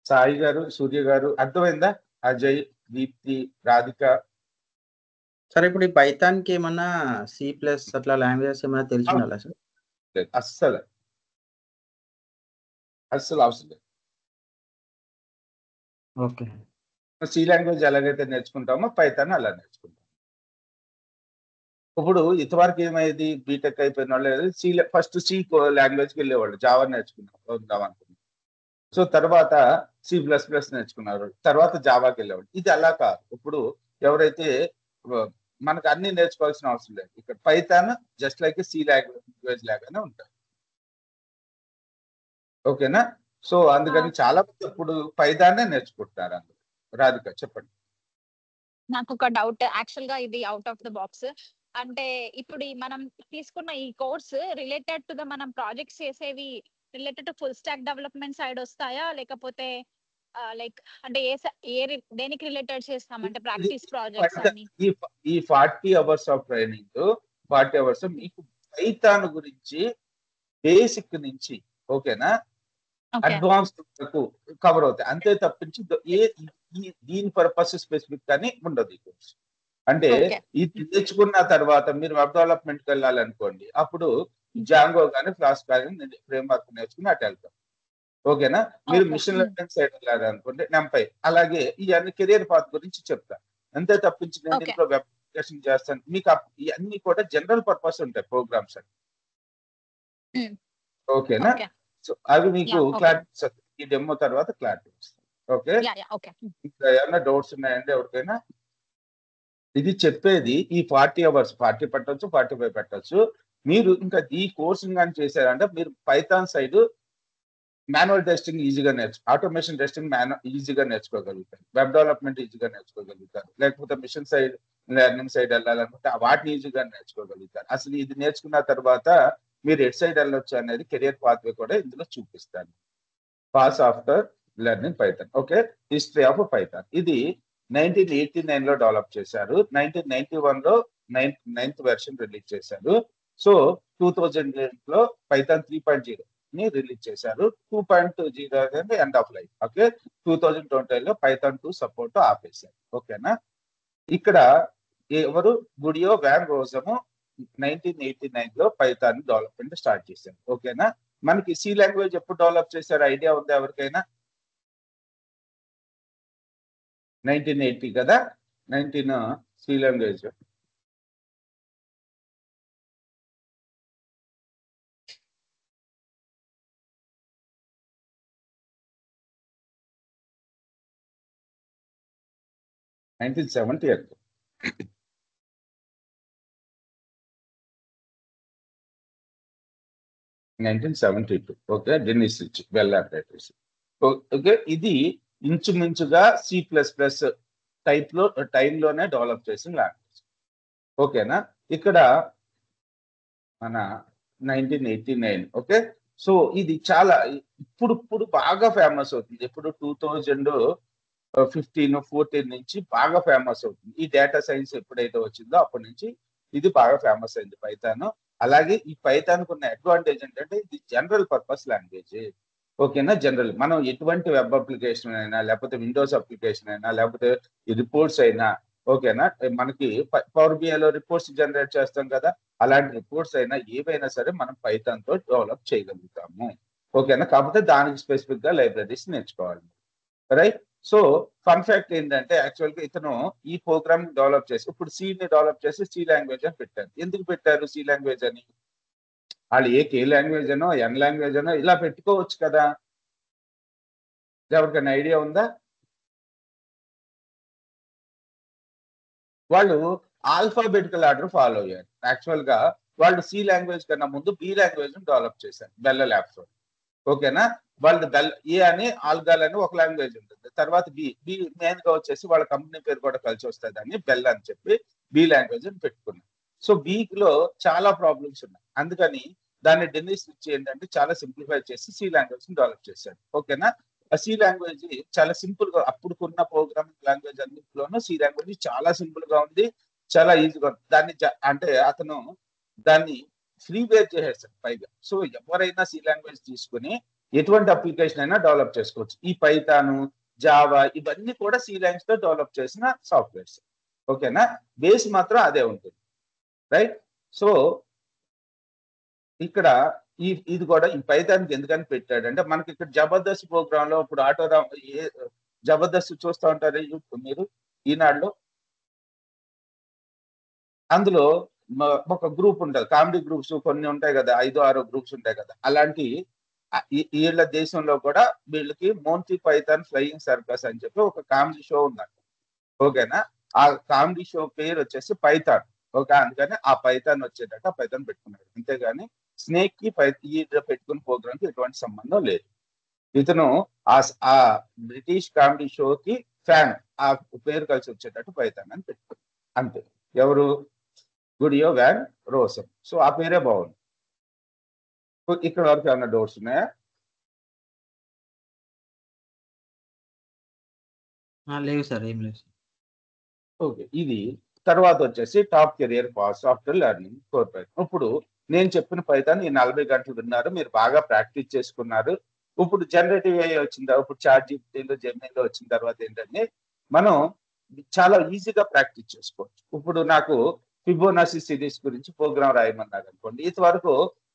సాయి గారు, సూర్య గారు అర్థమైందా? అజయ్, దీప్తి, రాధిక. సార్ ఇప్పుడు ఈ పైథాన్ కి ఏమన్నా సి ప్లస్ అట్లా లాంగ్వేజెస్ ఏమైనా తెలిసి ఉండాలా సార్? లేదు, అస్సలు అవసరం లేదు. ఓకే. సి లాంగ్వేజ్ ఎలాగైతే నేర్చుకుంటామో పైథాన్ అలా నేర్చుకుంటాం. ఇప్పుడు ఇంతవరకు ఏమైంది, బీటెక్ అయిపోయిన వాళ్ళు ఫస్ట్ సి లాంగ్వేజ్కి వెళ్ళేవాళ్ళు, జావా నేర్చుకుందాం అనుకున్నాం. సో తర్వాత C++ నేర్చుకున్నారు, తర్వాత జావాకి వెళ్ళేవాళ్ళు. ఇది అలా కాదు. ఇప్పుడు ఎవరైతే మనకు అన్ని నేర్చుకోవాల్సిన అవసరం లేదు. ఇక్కడ Python just like C language లాగానే ఉంటాయి. ఓకేనా? సో అందుకని చాలా మంది ఇప్పుడు పైథాన్నే నేర్చుకుంటున్నారు. అందులో రాధిక చెప్పండి. నాకు ఒక డౌట్, యాక్చువల్ గా ఇది అవుట్ ఆఫ్ ద బాక్స్. అంటే ఇప్పుడు మనం తీసుకున్న ఈ కోర్స్ రిలేటెడ్ టు ద మనం ప్రాజెక్ట్స్ చేసేవి related to full stack development side వస్తాయా, లేకపోతే లైక్ అంటే దేనికి రిలేటెడ్ చేస్తామంటే ప్రాక్టీస్ ప్రాజెక్ట్స్ అని? ఈ 40 అవర్స్ ఆఫ్ ట్రైనింగ్ 40 అవర్స్ మీకు పైథాన్ గురించి బేసిక్ నుంచి ఓకేనా అడ్వాన్స్ వరకు కవర్ అవుతాయి. అంతే తప్పించి దీని పర్పస్ స్పెసిఫిక్ అని ఉండదు ఈ కోర్స్. అంటే ఇది తెచ్చుకున్న తర్వాత మీరు వెబ్ డెవలప్మెంట్ కి వెళ్ళాలనుకోండి, అప్పుడు జాంగో కానీ ఫ్లాస్క్ కానీ ఫ్రేమ్ వర్క్ నేర్చుకుని అటు వెళ్తాం. ఓకేనా? మీరు మిషన్ లెర్నింగ్ సైడ్ వెళ్ళాలనుకోండి నెంపై. అలాగే ఇవన్నీ కెరియర్ పాత్ గురించి చెప్తాను. అంతే తప్పించి నేను ఇంట్లో వెబ్ అప్లికేషన్ చేస్తాను. మీకు ఇవన్నీ కూడా జనరల్ పర్పస్ ఉంటాయి ప్రోగ్రామ్స్ అని. ఓకేనా? సో అవి మీకు క్లారిటీ వస్తుంది. ఈ డెమో తర్వాత క్లారిటీ వస్తుంది. ఓకే, ఇంకా ఏమైనా డౌట్స్ ఉన్నాయండి ఎవరికైనా? ఇది చెప్పేది ఈ 40 అవర్స్, 40 పెట్టచ్చు, 45 పెట్టచ్చు. మీరు ఇంకా ఈ కోర్సు కానీ చేశారంటే మీరు పైథాన్ సైడ్ మాన్యువల్ టెస్టింగ్ ఈజీగా ఆటోమేషన్ టెస్టింగ్ ఈజీగా నేర్చుకోగలుగుతారు, వెబ్ డెవలప్మెంట్ ఈజీగా నేర్చుకోగలుగుతారు, లేకపోతే మిషన్ సైడ్ లెర్నింగ్ సైడ్ వెళ్ళాలనుకుంటే వాటిని ఈజీగా నేర్చుకోగలుగుతారు. అసలు ఇది నేర్చుకున్న తర్వాత మీరు ఎట్ సైడ్ వెళ్ళొచ్చు అనేది కెరియర్ పాత్వే కూడా ఇందులో చూపిస్తాను. Pass after learning Python. Okay, history of Python. ఇది 1989 లో డెవలప్ చేశారు. 1991 లో 9th వెర్షన్ రిలీజ్ చేశారు. సో 2008 లో పైథాన్ 3.0 ని రిలీజ్ చేశారు. 2.0 అనేది ఎండ్ ఆఫ్ లైఫ్. ఓకే, 2020 లో పైథాన్ 2 సపోర్ట్ ఆపేశారు. ఓకేనా? ఇక్కడ ఎవరు గుడియో వ్యాన్ రోజము 1989 లో పైథాన్ డెవలప్మెంట్ స్టార్ట్ చేశారు. ఓకేనా? మనకి సి లాంగ్వేజ్ ఎప్పుడు డెవలప్ చేశారు ఐడియా ఉందా ఎవరికైనా? 1980 కదా, 19 C language. (1970) 1972. Okay, Dennis Rich, Bell laboratories. Okay, ఇది ఇంచుమించుగా C++ టైంలోనే డెవలప్ చేసిన లాంగ్వేజ్. ఓకేనా? ఇక్కడ మన 1989. ఓకే, సో ఇది చాలా ఇప్పుడు బాగా ఫేమస్ అవుతుంది. ఇప్పుడు 2015-14 నుంచి బాగా ఫేమస్ అవుతుంది. ఈ డేటా సైన్స్ ఎప్పుడైతే వచ్చిందో అప్పటి నుంచి ఇది బాగా ఫేమస్ అయింది పైథాన్. అలాగే ఈ పైథాన్ కున్న అడ్వాంటేజ్ ఏంటంటే ఇది జనరల్ పర్పస్ లాంగ్వేజ్. ఓకేనా? జనరల్ మనం ఎటువంటి వెబ్ అప్లికేషన్ అయినా, లేకపోతే విండోస్ అప్లికేషన్ అయినా, లేకపోతే రిపోర్ట్స్ అయినా, ఓకేనా, మనకి పవర్ బిఐలో రిపోర్ట్స్ జనరేట్ చేస్తాం కదా, అలాంటి రిపోర్ట్స్ అయినా ఏవైనా సరే మనం పైథాన్ తో డెవలప్ చేయగలుగుతాము. ఓకేనా? కాకపోతే దానికి స్పెసిఫిక్ గా లైబ్రరీస్ నేర్చుకోవాలి. రైట్? సో ఫన్ ఫ్యాక్ట్ ఏంటంటే యాక్చువల్ గా ఇతను ఈ ప్రోగ్రామ్ డెవలప్ చేసి ఇప్పుడు ని డెవలప్ చేసి సి లాంగ్వేజ్ అని పెట్టారు. ఎందుకు పెట్టారు సి లాంగ్వేజ్ అని? వాళ్ళు కే లాంగ్వేజ్ అనో ఎన్ లాంగ్వేజ్ అనో ఇలా పెట్టుకోవచ్చు కదా. ఎవరికైనా ఐడియా ఉందా? వాళ్ళు ఆల్ఫాబెటికల్ ఆర్డర్ ఫాలో అయ్యారు. యాక్చువల్ గా వాళ్ళు సి లాంగ్వేజ్ కన్నా ముందు బి లాంగ్వేజ్ డెవలప్ చేశారు బెల్ ల్యాబ్స్. ఓకేనా? వాళ్ళు ఏ అని ఆల్గాల్ అని ఒక లాంగ్వేజ్ ఉంటుంది, తర్వాత బి మెయిన్ గా వచ్చేసి వాళ్ళ కంపెనీ పేరు కూడా కలిసి వస్తుంది అని బెల్ అని చెప్పి బి లాంగ్వేజ్ అని పెట్టుకున్నారు. సో లో చాలా ప్రాబ్లమ్స్ ఉన్నాయి, అందుకని దాన్ని డెన్నిస్ రిచ్ ఏంటంటే చాలా సింప్లిఫై చేసి సి లాంగ్వేజ్ డెవలప్ చేశారు. ఓకేనా? ఆ సి లాంగ్వేజ్ చాలా సింపుల్ గా అప్పుడుకున్న ప్రోగ్రామింగ్ లాంగ్వేజ్ అన్నింటిలోనూ సి లాంగ్వేజ్ చాలా సింపుల్ గా ఉంది. చాలా ఈజీగా దాన్ని అంటే అతను దాన్ని ఫ్రీవేర్ చేసేస్తాడు పైగా. సో ఎవరైనా సి లాంగ్వేజ్ తీసుకుని ఎటువంటి అప్లికేషన్ అయినా డెవలప్ చేసుకోవచ్చు. ఈ పైథాను, జావా ఇవన్నీ కూడా సి లాంగ్వేజ్ తో డెవలప్ చేసిన సాఫ్ట్వేర్స్. ఓకేనా? బేస్ మాత్రం అదే ఉంటుంది, రైట్? సో ఇక్కడ ఇది కూడా ఈ పైథాన్కి ఎందుకని పెట్టాడంటే మనకి ఇక్కడ జబర్దస్త్ ప్రోగ్రామ్ లో ఇప్పుడు జబర్దస్త్ చూస్తూ ఉంటారు మీరు ఈనాడులో. అందులో ఒక గ్రూప్ ఉంటుంది, కామెడీ గ్రూప్స్ కొన్ని ఉంటాయి కదా, 5-6 గ్రూప్స్ ఉంటాయి కదా. అలాంటి వీళ్ళ దేశంలో కూడా వీళ్ళకి మోంటీ పైథాన్ ఫ్లయింగ్ సర్కస్ అని చెప్పి ఒక కామెడీ షో ఉందంట. ఓకేనా? ఆ కామెడీ షో పేరు వచ్చేసి పైథాన్. ఓకే, అందుకని ఆ పైథాన్ వచ్చేటట్టు ఆ పైథాన్ పెట్టుకున్నాడు. అంతేగాని స్నేక్ కి పెట్టుకున్న ప్రోగ్రామ్ కి ఎటువంటి సంబంధం లేదు. ఇతను ఆ బ్రిటిష్ కామెడీ షోకి ఫ్యాన్, ఆ పేరు కలిసి వచ్చేటట్టు పైథాన్ అని పెట్టుకున్నాడు అంతే. ఎవరు? గుడియో వ్యాన్ రోసన్. సో ఆ పేరే బాగుంది. ఇక్కడ వరకు ఏమన్నా డౌట్స్ ఉన్నాయా? లేవు సార్, ఏం లేదు. ఓకే, ఇది తర్వాత వచ్చేసి top career pass after learning core Python. ఇప్పుడు నేను చెప్పిన పైథాన్ ఈ 40 గంటలు విన్నారు, మీరు బాగా ప్రాక్టీస్ చేసుకున్నారు. ఇప్పుడు జనరేటివ్ AI వచ్చిందా, ఇప్పుడు చాట్ జీపీటీలో జెమినీలో వచ్చిన తర్వాత ఏంటంటే మనం చాలా ఈజీగా ప్రాక్టీస్ చేసుకోవచ్చు. ఇప్పుడు నాకు ఫిబోనాసి సిరీస్ గురించి ప్రోగ్రామ్ రాయమన్నారు అనుకోండి, ఇంతవరకు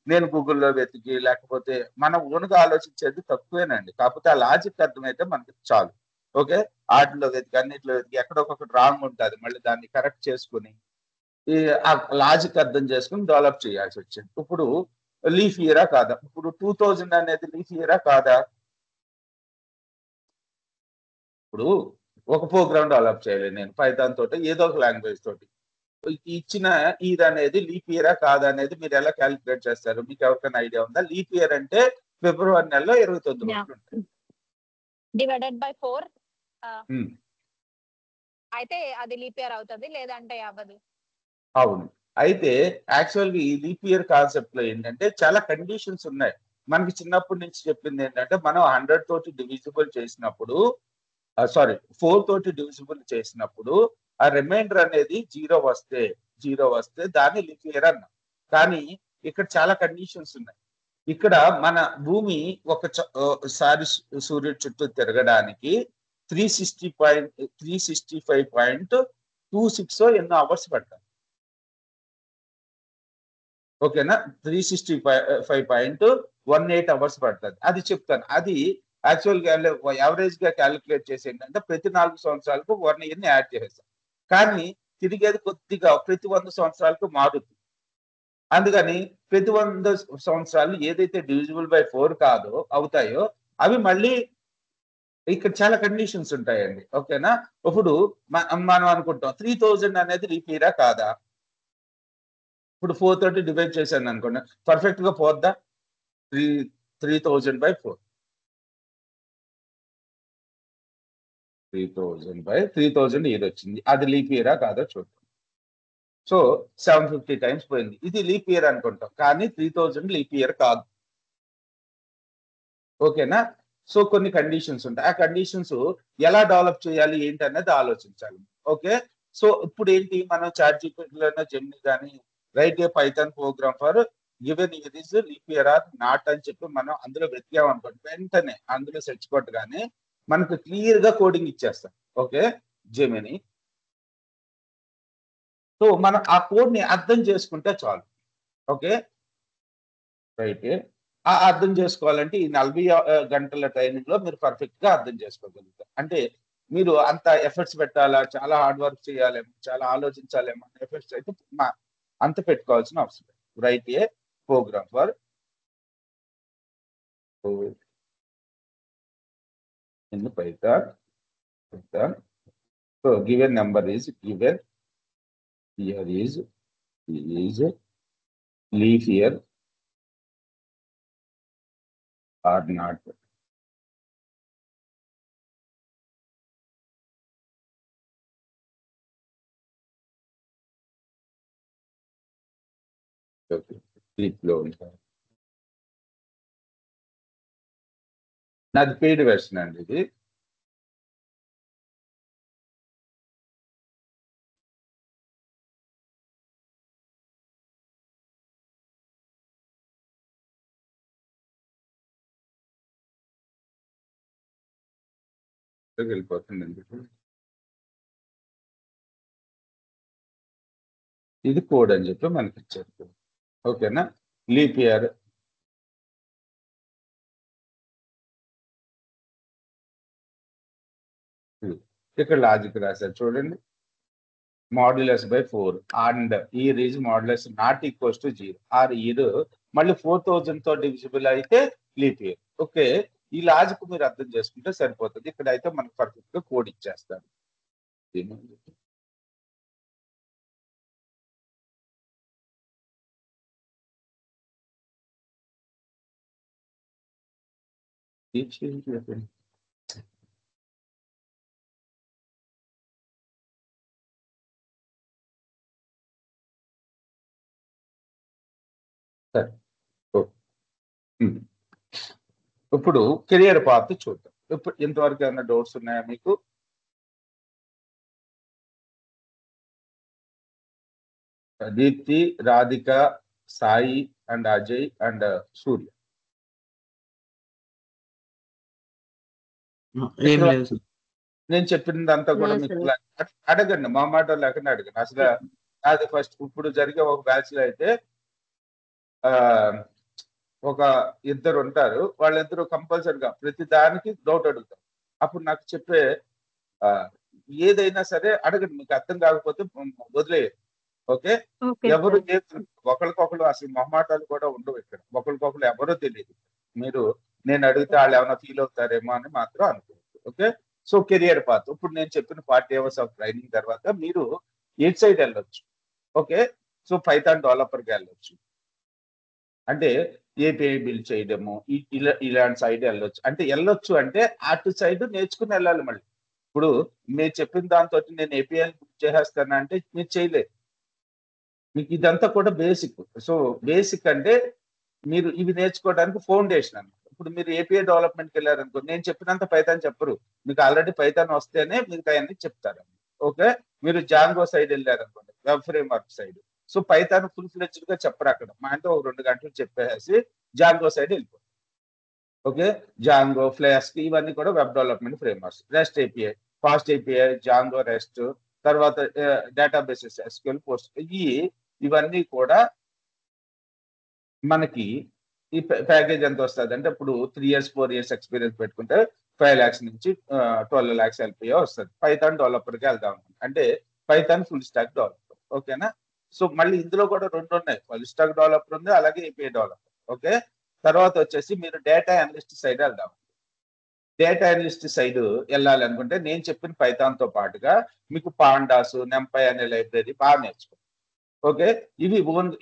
నేను గూగుల్లో వెతికి లేకపోతే మనం ఓన్గా ఆలోచించేది తక్కువేనండి. కాకపోతే ఆ లాజిక్ అర్థమైతే మనకి చాలు. ఓకే, ఆటలో వెతికి అన్నిట్లో వెతికి ఎక్కడొకటి రాంగ్ ఉంటుంది, మళ్ళీ దాన్ని కరెక్ట్ చేసుకుని ఆ లాజిక్ అర్థం చేసుకుని డెవలప్ చేయాల్సి వచ్చింది. ఇప్పుడు లీఫ్ ఇయరా కాదా? ఇప్పుడు 2000 అనేది లీఫ్ ఇయరా కాదా? ఇప్పుడు ఒక ప్రోగ్రామ్ డెవలప్ చేయాలి నేను పైథాన్ తోటి, ఏదో ఒక లాంగ్వేజ్ తోటి. ఇచ్చిన ఇయర్ అనేది లీప్ ఇయరా కాదా అనేది మీరు ఎలా క్యాలిక్యులేట్ చేస్తారు? మీకు ఎవరికైనా ఐడియా ఉందా? లీప్ ఇయర్ అంటే ఫిబ్రవరి నెలలో 29 రోజులు ఉంటాయి డివైడెడ్ బై 4 అయితే అది లీప్ ఇయర్ అవుతుంది, లేదంటే అవ్వదు. అవును. అయితే యాక్చువల్గా ఈ లీప్ ఇయర్ కాన్సెప్ట్ లో ఏంటంటే చాలా కండిషన్స్ ఉన్నాయి. మనకి చిన్నప్పటి నుంచి చెప్పింది ఏంటంటే మనం 100 తోటి డివిజిబుల్ చేసినప్పుడు, సారీ 4 తోటి డివిజిబుల్ చేసినప్పుడు ఆ రిమైండర్ అనేది 0 వస్తే దాన్ని లీప్ ఇయర్ అన్నాం. కానీ ఇక్కడ చాలా కండిషన్స్ ఉన్నాయి. ఇక్కడ మన భూమి ఒకసారి సూర్యుడి చుట్టూ తిరగడానికి 365.26 ఎన్నో అవర్స్ పడతాయి. ఓకేనా? 365.18 అవర్స్ పడుతుంది. అది చెప్తాను. అది యాక్చువల్గా యావరేజ్ గా క్యాలిక్యులేట్ చేసి ఏంటంటే ప్రతి 4 సంవత్సరాలకు 1 ఇయర్ని యాడ్ చేసేస్తాం. కానీ తిరిగేది కొద్దిగా ప్రతి 100 సంవత్సరాలకు మారుతుంది. అందుకని ప్రతి 100 సంవత్సరాలు ఏదైతే డివిజిబుల్ బై 4 కాదో అవుతాయో అవి మళ్ళీ ఇక్కడ చాలా కండిషన్స్ ఉంటాయండి. ఓకేనా? ఇప్పుడు మనం అనుకుంటాం 3000 అనేది లీప్ ఇయరా కాదా? ఇప్పుడు 4 తోటి డివైడ్ చేశాను అనుకోండి, పర్ఫెక్ట్ గా పోద్దా? 3000/4 3000/3000 ఇయర్ వచ్చింది. అది లీప్ ఇయరా కాదా చూద్దాం. సో 750 టైమ్స్ పోయింది. ఇది లీప్ ఇయర్ అనుకుంటాం, కానీ 3000 లీప్ ఇయర్ కాదు. ఓకేనా? సో కొన్ని కండిషన్స్ ఉంటాయి. ఆ కండిషన్స్ ఎలా డెవలప్ చేయాలి ఏంటి అనేది ఆలోచించాలి. ఓకే, సో ఇప్పుడు ఏంటి, మనం చాట్ జీపీటీలోనో జెమినీ కానీ right A Python program for given year is leap year are not అని చెప్పి మనం అందులో వెతికాం అనుకోండి, వెంటనే అందులో సెర్చ్ కొట్టగానే మనకు క్లియర్ గా కోడింగ్ ఇచ్చేస్తాం. Okay, Gemini. సో మనం ఆ కోడ్ ని అర్థం చేసుకుంటే చాలు. Okay, right. ఆ అర్థం చేసుకోవాలంటే ఈ 40 గంటల ట్రైనింగ్ లో మీరు పర్ఫెక్ట్ గా అర్థం చేసుకోగలుగుతారు. అంటే మీరు అంత ఎఫర్ట్స్ పెట్టాలా, చాలా హార్డ్ వర్క్ చేయాలేమో, చాలా ఆలోచించాలేమో ఎఫర్ట్స్ అయితే అంత పెట్టుకోవాల్సిన అవసరం. Write a program for in Python. So given number is given. Here is leaf year or not. Okay, click loan. నాది పెయిడ్ వెర్షన్ అండి ఇది. లోకి వెళ్ళిపోతుంది ఎందుకు ఇది కోడ్ అని చెప్పి మనకి ఇచ్చారు. ఓకేనా, లీప్ ఇయర్ ఇక్కడ లాజిక్ రాశారు చూడండి. Modulus by 4 and year is modulus not equals to 0 or year మళ్ళీ 4000 తో డివిజిబుల్ అయితే లీప్ ఇయర్. ఓకే, ఈ లాజిక్ మీరు అర్థం చేసుకుంటే సరిపోతుంది. ఇక్కడ అయితే మనకు పర్ఫెక్ట్ గా కోడ్ ఇచ్చేస్తారు. సరే, ఇప్పుడు కెరియర్ పాత్ చూద్దాం. ఇప్పుడు ఇంతవరకు ఏమైనా డౌట్స్ ఉన్నాయా మీకు? దీప్తి, రాధిక, సాయి అండ్ అజయ్ అండ్ సూర్య. ఏం లేదు సార్. నేను చెప్పినదంతా కూడా మీకు అడగండి, మా మాట లేకుండా అడగండి. అసలు అది ఫస్ట్ ఇప్పుడు జరిగే ఒక బ్యాచ్ లో అయితే ఒక ఇద్దరు ఉంటారు, వాళ్ళిద్దరు కంపల్సరిగా ప్రతి దానికి డౌట్ అడుగుతారు. అప్పుడు నాకు చెప్పే ఏదైనా సరే అడగండి, మీకు అర్థం కాకపోతే వదిలేయదు. ఓకే, ఎవరు ఒకరికొకరు అసలు మొహమాటాలు కూడా ఉండవు ఇక్కడ. ఒకరికొకరు ఎవరో తెలియదు. మీరు నేను అడిగితే వాళ్ళు ఏమైనా ఫీల్ అవుతారేమో అని మాత్రం అనుకోవచ్చు. ఓకే, సో కెరియర్ పాత్ ఇప్పుడు నేను చెప్పిన 40 hours ఆఫ్ ట్రైనింగ్ తర్వాత మీరు ఎయిట్ సైడ్ వెళ్ళొచ్చు. ఓకే, సో పైథాన్ డెవలపర్గా వెళ్ళొచ్చు, అంటే ఏపీఐ బిల్డ్ చేయడము ఇలాంటి సైడ్ వెళ్ళొచ్చు. అంటే వెళ్ళొచ్చు అంటే అటు సైడ్ నేర్చుకుని వెళ్ళాలి. మళ్ళీ ఇప్పుడు మీరు చెప్పిన దాంతో నేను ఏపీఐ బిల్డ్ చేసేస్తాను అంటే మీరు చేయలేదు. మీకు ఇదంతా కూడా బేసిక్. సో బేసిక్ అంటే మీరు ఇవి నేర్చుకోవడానికి ఫౌండేషన్ అన్నమాట. ఇప్పుడు మీరు ఏపీఐ డెవలప్మెంట్కి వెళ్ళారనుకో, నేను చెప్పినంత పైథాన్ చెప్పరు, మీకు ఆల్రెడీ పైథాన్ వస్తేనే మీకు అవన్నీ చెప్తారు. ఓకే, మీరు జాంగో సైడ్ వెళ్ళారనుకోండి, web frame work side, so Python full fledged గా చెప్పరు అక్కడ. మా అంటే ఒక 2 గంటలు చెప్పేసి జాంగో సైడ్ వెళ్ళిపోతుంది. ఓకే, జాంగో, ఫ్లాస్క్ ఇవన్నీ కూడా web development frame works. Rest API, fast API, Django rest, తర్వాత డేటాబేసెస్ ఎస్క్యూఎల్, పోస్ట్, ఇవన్నీ కూడా మనకి ఈ ప్యాకేజ్ ఎంత వస్తుంది అంటే ఇప్పుడు 3 years 4 years ఎక్స్పీరియన్స్ పెట్టుకుంటే 5 lakhs నుంచి 12 lakhs ఎల్పిఏ వస్తుంది. పైథాన్ డెవలపర్కి వెళ్దాం అంటే పైథాన్ ఫుల్ స్టాక్ డెవలపర్. ఓకేనా, సో మళ్ళీ ఇందులో కూడా 2 ఉన్నాయి, ఫుల్ స్టాక్ డెవలపర్ ఉంది, అలాగే ఏపీఐ డెవలపర్. ఓకే, తర్వాత వచ్చేసి మీరు డేటా అనలిస్ట్ సైడ్ వెళ్దాం. డేటా అనలిస్ట్ సైడ్ వెళ్ళాలి అనుకుంటే నేను చెప్పిన పైథాన్ తో పాటుగా మీకు పాండాస్, నెంపై అనే లైబ్రరీ బాగా నేర్చుకోండి. ఓకే,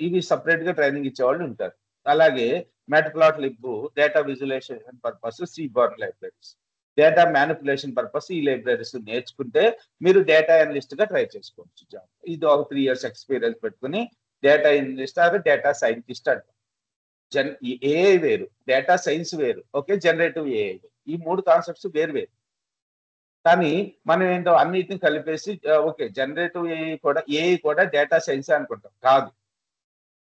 ఇవి సపరేట్ గా ట్రైనింగ్ ఇచ్చేవాళ్ళు ఉంటారు. అలాగే Matplotlib data visualisation purpose Seaborn libraries, data manipulation purpose ఈ లైబ్రరీస్ నేర్చుకుంటే మీరు డేటా అనలిస్ట్ గా ట్రై చేసుకోవచ్చు జాబ్. ఇది ఒక 3 years ఎక్స్పీరియన్స్ పెట్టుకుని data analyst or data scientist అంటారు. ఏఐ వేరు, డేటా సైన్స్ వేరు. ఓకే, జనరేటివ్ ఏఐ, ఈ 3 కాన్సెప్ట్స్ వేరు వేరు. కానీ మనం ఏంటో అన్నిటిని కలిపేసి ఓకే జనరేటివ్ ఏఐ కూడా డేటా సైన్స్ అనుకుంటాం, కాదు.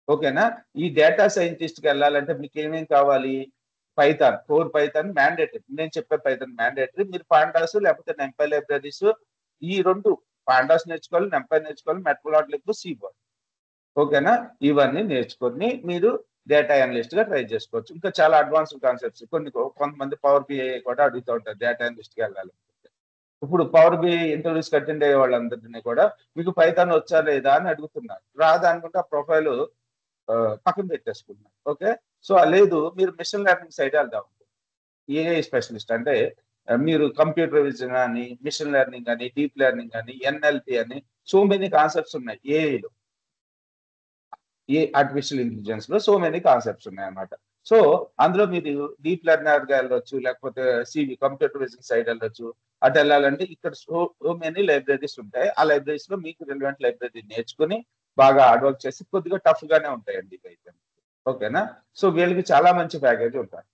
ఓకేనా, ఈ డేటా సైంటిస్ట్కి వెళ్ళాలంటే మీకు ఏమేమి కావాలి? Python, core Python mandatory. నేను చెప్పే పైథాన్ మ్యాండేటరీ. మీరు పాండాస్ లేకపోతే నెంపై లైబ్రరీస్, ఈ 2 పాండాస్ నేర్చుకోవాలి, నెంపై నేర్చుకోవాలి, మెట్ప్లాట్లిబ్, సీబార్న్. ఓకేనా, ఇవన్నీ నేర్చుకొని మీరు డేటా అనలిస్ట్ గా ట్రై చేసుకోవచ్చు. ఇంకా చాలా అడ్వాన్స్డ్ కాన్సెప్ట్స్ కొంతమంది పవర్ బిఐ కూడా అడుగుతూ ఉంటారు డేటా అనలిస్ట్ కి వెళ్ళాలి. ఇప్పుడు పవర్ బిఐ ఇంటర్వ్యూస్ అటెండ్ అయ్యే వాళ్ళందరినీ కూడా మీకు పైథాన్ వచ్చా లేదా అని అడుగుతున్నారు. రాదా అనుకుంటే ఆ ప్రొఫైల్ పక్కన పెట్టేసుకుంటున్నారు. ఓకే, సో లేదు మీరు మిషన్ లెర్నింగ్ సైడ్ వెళ్దాం. ఏఐ స్పెషలిస్ట్ అంటే మీరు కంప్యూటర్ విజన్ అని, మిషన్ లెర్నింగ్ అని, డీప్ లెర్నింగ్ అని, ఎన్ఎల్పి అని, సో మెనీ కాన్సెప్ట్స్ ఉన్నాయి ఏఐలో. ఆర్టిఫిషియల్ ఇంటెలిజెన్స్ లో సో మెనీ కాన్సెప్ట్స్ ఉన్నాయి అన్నమాట. సో అందులో మీరు డీప్ లెర్నర్ గా వెళ్ళొచ్చు, లేకపోతే సివి కంప్యూటర్ విజన్ సైడ్ వెళ్ళొచ్చు. అటు వెళ్ళాలంటే ఇక్కడ సో మెనీ లైబ్రరీస్ ఉంటాయి. ఆ లైబ్రరీస్ లో మీకు రిలవెంట్ లైబ్రరీ నేర్చుకుని బాగా హార్డ్ వర్క్ చేసి కొద్దిగా టఫ్ గానే ఉంటాయండి ఇవైతే. ఓకేనా, సో వీళ్ళకి చాలా మంచి ప్యాకేజ్ ఉంటాయి.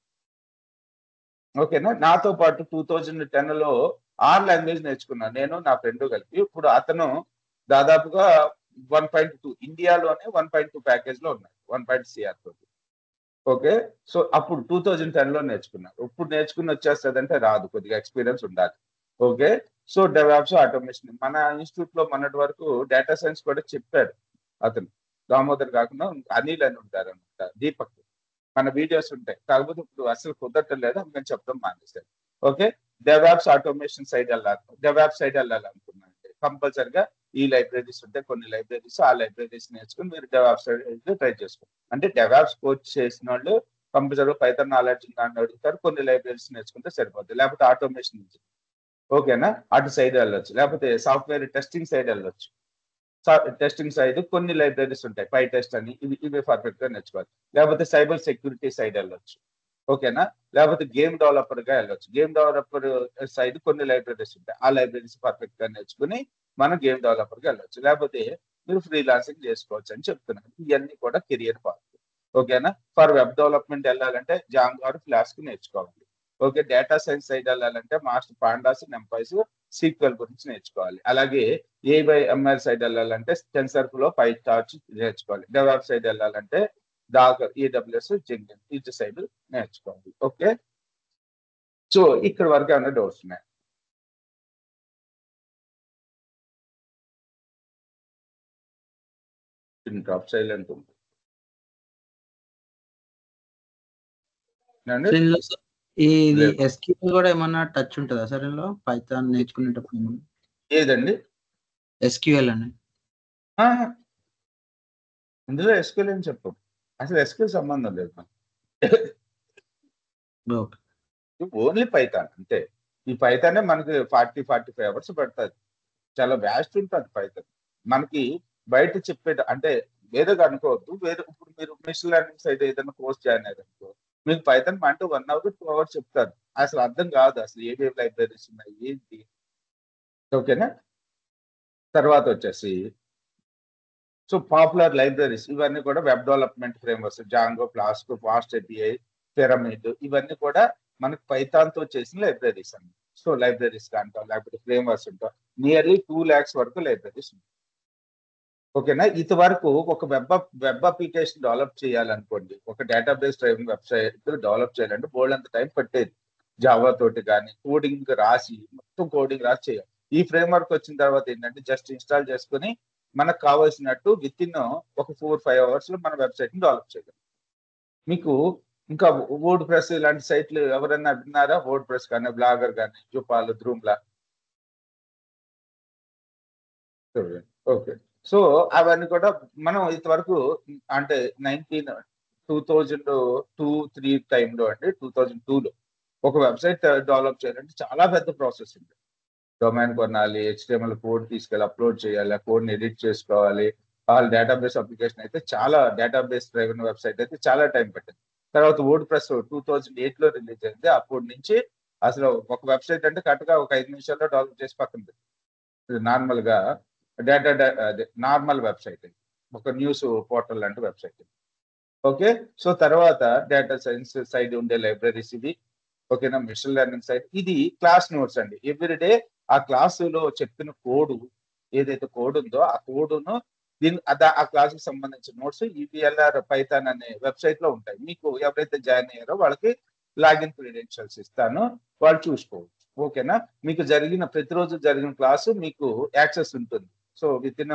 ఓకేనా, నాతో పాటు 2010లో 6 లాంగ్వేజ్ నేర్చుకున్నాను నేను, నా ఫ్రెండ్ కలిపి. ఇప్పుడు అతను దాదాపుగా 1.2 ఇండియాలోనే 1.2 ప్యాకేజ్ లో ఉన్నాయి, 1.CR తోటి. ఓకే, సో అప్పుడు 2010లో నేర్చుకున్నారు. ఇప్పుడు నేర్చుకుని వచ్చేస్తుంది అంటే రాదు, కొద్దిగా ఎక్స్పీరియన్స్ ఉండాలి. ఓకే. సో డెవాప్స్ ఆటోమేషన్ మన ఇన్స్టిట్యూట్ లో మొన్నటి వరకు డేటా సైన్స్ కూడా చెప్పాడు అతను. దామోదర్ కాకుండా అనిల్ అని ఉంటారు అనమాట, దీపక్. మన వీడియోస్ ఉంటాయి, కాకపోతే ఇప్పుడు అసలు కుదరట్లేదు, అందుకని చెప్పడం మానేశారు. ఓకే. డెవాప్స్ ఆటోమేషన్ సైడ్ వెళ్ళాలనుకున్నాను కంపల్సరిగా ఈ లైబ్రరీస్ ఉంటాయి, కొన్ని లైబ్రరీస్, ఆ లైబ్రరీస్ నేర్చుకుని మీరు డెవాప్స్ సైడ్ ట్రై చేసుకోండి. అంటే డెవాప్స్ కోర్స్ చేసిన వాళ్ళు కంపల్సరీగా పైథాన్ నాలెడ్జ్ అని అడుగుతారు, కొన్ని లైబ్రరీస్ నేర్చుకుంటే సరిపోతుంది. లేకపోతే ఆటోమేషన్ నుంచి, ఓకేనా, అటు సైడ్ వెళ్ళొచ్చు. లేకపోతే సాఫ్ట్వేర్ టెస్టింగ్ సైడ్ వెళ్ళొచ్చు. టెస్టింగ్ సైడ్ కొన్ని లైబ్రరీస్ ఉంటాయి, పై టెస్ట్ అని, ఇవి పర్ఫెక్ట్ గా నేర్చుకోవాలి. లేకపోతే సైబర్ సెక్యూరిటీ సైడ్ వెళ్ళొచ్చు, ఓకేనా. లేకపోతే గేమ్ డెవలపర్ గా వెళ్ళొచ్చు. గేమ్ డెవలపర్ సైడ్ కొన్ని లైబ్రరీస్ ఉంటాయి, ఆ లైబ్రరీస్ పర్ఫెక్ట్ గా నేర్చుకుని మనం గేమ్ డెవలపర్ గా వెళ్ళొచ్చు. లేకపోతే మీరు ఫ్రీలాన్సింగ్ చేసుకోవచ్చు అని చెప్తున్నాను. ఇవన్నీ కూడా కెరియర్ పాత్, ఓకేనా. ఫర్ వెబ్ డెవలప్మెంట్ వెళ్ళాలంటే జాంగో ఆర్ ఫ్లాస్క్ నేర్చుకోవాలి. ఓకే. డేటా సైన్స్ సైడ్ వెళ్ళాలంటే మాస్టర్ పాండాస్, నెంపైస్, సీక్వెల్ గురించి నేర్చుకోవాలి. అలాగే AI/ML సైడ్ వెళ్ళాలంటే టెన్సర్ ఫ్లో, పైటార్చ్ నేర్చుకోవాలి. డెవాప్ సైడ్ వెళ్ళాలంటే డాకర్, AWS, జెంకిన్ ఇటు సైడ్ నేర్చుకోవాలి. ఓకే. సో ఇక్కడ వరకు ఏమైనా డౌట్స్ ఉన్నాయి? డ్రాప్ సైలెంట్ ఉంది సో ఇందులో ఇది SQL కూడా ఏమన్నా టచ్ ఉంటుందా సార్ ఇందులో, పైథాన్ నేర్చుకునేటప్పుడు ఏమన్నా? ఏదండి? SQL అండి. ఇందులో SQL అని చెప్పు, అసలు SQL సంబంధం లేదు మనకి. ఓకే. ఓన్లీ పైథాన్ అంతే. ఈ పైథానే మనకి 40-45 అవర్స్ పడుతుంది. చాలా వ్యాస్ట్ ఉంటుంది పైథాన్. మనకి బయట చెప్పేది అంటే వేరేగా అనుకోవద్దు. వేరే ఇప్పుడు మీరు మిషన్ లెర్నింగ్ సైడ్ ఏదైనా కోర్స్ జాయిన్ అయ్యారనుకో, మీకు పైథాన్ అంటే 1 అవర్ 2 అవర్స్ చెప్తారు. అసలు అర్థం కాదు అసలు ఏవేవి లైబ్రరీస్ ఉన్నాయి ఏంటి, ఓకేనా. తర్వాత వచ్చేసి సో పాపులర్ లైబ్రరీస్ ఇవన్నీ కూడా web development frameworks, Django, flask, fast API, pyramid, ఇవన్నీ కూడా మనకు పైథాన్ తో చేసిన లైబ్రరీస్ అండి. సో లైబ్రరీస్ అంటాం, లేకపోతే ఫ్రేమ్వర్క్స్ ఉంటాం. నియర్లీ 2 lakhs వరకు లైబ్రరీస్ ఉంటాయి, ఓకేనా. ఇది వరకు ఒక వెబ్ అప్లికేషన్ డెవలప్ చేయాలనుకోండి, ఒక డేటాబేస్ డ్రైవింగ్ వెబ్సైట్ డెవలప్ చేయాలంటే బోల్డ్ అంత టైం పట్టేది. జావా తోటి కానీ కోడింగ్ రాసి, మొత్తం కోడింగ్ రాసి చేయాలి. ఈ ఫ్రేమ్వర్క్ వచ్చిన తర్వాత ఏంటంటే జస్ట్ ఇన్స్టాల్ చేసుకుని మనకు కావాల్సినట్టు విత్ ఇన్ ఒక 4-5 hours లో మన వెబ్సైట్ ని డెవలప్ చేయగలం. మీకు ఇంకా వర్డ్ ప్రెస్ ఇలాంటి సైట్లు ఎవరైనా విన్నారా? వర్డ్ ప్రెస్ కానీ, బ్లాగర్ కానీ, జుపాల్, ధ్రూమ్లా, ఓకే. సో అవన్నీ కూడా మనం ఇంతవరకు అంటే 2002-3 టైంలో అండి, 2002లో ఒక వెబ్సైట్ డెవలప్ చేయాలంటే చాలా పెద్ద ప్రాసెస్ ఉంది. డొమైన్ కొనాలి, HTML కోడ్ తీసుకెళ్ళి అప్లోడ్ చేయాలి, ఆ కోడ్ని ఎడిట్ చేసుకోవాలి. వాళ్ళ డేటాబేస్ అప్లికేషన్ అయితే చాలా, డేటాబేస్ డ్రైవెన్ వెబ్సైట్ అయితే చాలా టైం పట్టింది. తర్వాత వర్డ్ ప్రెస్ 2008లో రిలీజ్ అయింది. అప్పటి నుంచి అసలు ఒక వెబ్సైట్ అంటే కరెక్ట్గా ఒక 5 నిమిషాల్లో డెవలప్ చేసి పక్కన పెట్టి నార్మల్ గా నార్మల్ వెబ్సైట్, ఒక న్యూస్ పోర్టల్ లాంటి వెబ్సైట్. ఓకే. సో తర్వాత డేటా సైన్స్ సైడ్ ఉండే లైబ్రరీస్ ఇవి, ఓకేనా. మిషన్ లెర్నింగ్ సైడ్ ఇది క్లాస్ నోట్స్ అండి. ఎవ్రీడే ఆ క్లాసులో చెప్పిన కోడ్ ఏదైతే కోడ్ ఉందో ఆ కోడ్ను ఆ క్లాస్ కి సంబంధించిన నోట్స్ EPLR పైథాన్ అనే వెబ్సైట్ లో ఉంటాయి. మీకు ఎవరైతే జాయిన్ అయ్యారో వాళ్ళకి లాగిన్ క్రెడెన్షియల్స్ ఇస్తాను, వాళ్ళు చూసుకోవచ్చు, ఓకేనా. మీకు ప్రతిరోజు జరిగిన క్లాసు మీకు యాక్సెస్ ఉంటుంది. సో విత్ ఇన్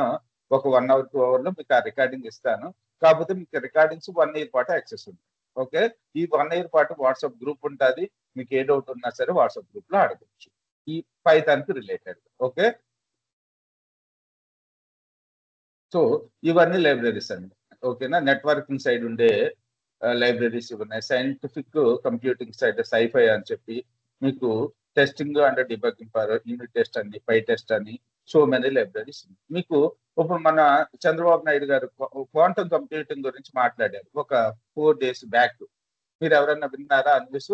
ఒక 1 hour 2 hour లో మీకు ఆ రికార్డింగ్ ఇస్తాను. కాకపోతే మీకు రికార్డింగ్స్ 1 year పాటు యాక్సెస్ ఉంటుంది. ఓకే. ఈ 1 year పాటు వాట్సాప్ గ్రూప్ ఉంటుంది. మీకు ఏ డౌట్ ఉన్నా సరే వాట్సాప్ గ్రూప్ లో అడగచ్చు, ఈ పైథాన్ కి రిలేటెడ్. ఓకే. సో ఇవన్నీ లైబ్రరీస్ అండి, ఓకేనా. నెట్వర్కింగ్ సైడ్ ఉండే లైబ్రరీస్ ఉన్నాయి. సైంటిఫిక్ కంప్యూటింగ్ సైడ్ సైఫై అని చెప్పి మీకు testing and debugging for unit test అని, పై టెస్ట్ అని, సో మెనీ లైబ్రరీస్. మీకు ఇప్పుడు మన చంద్రబాబు నాయుడు గారు క్వాంటమ్ కంప్యూటింగ్ గురించి మాట్లాడారు ఒక 4 days బ్యాక్. మీరు ఎవరైనా విన్నారా ఆ న్యూస్?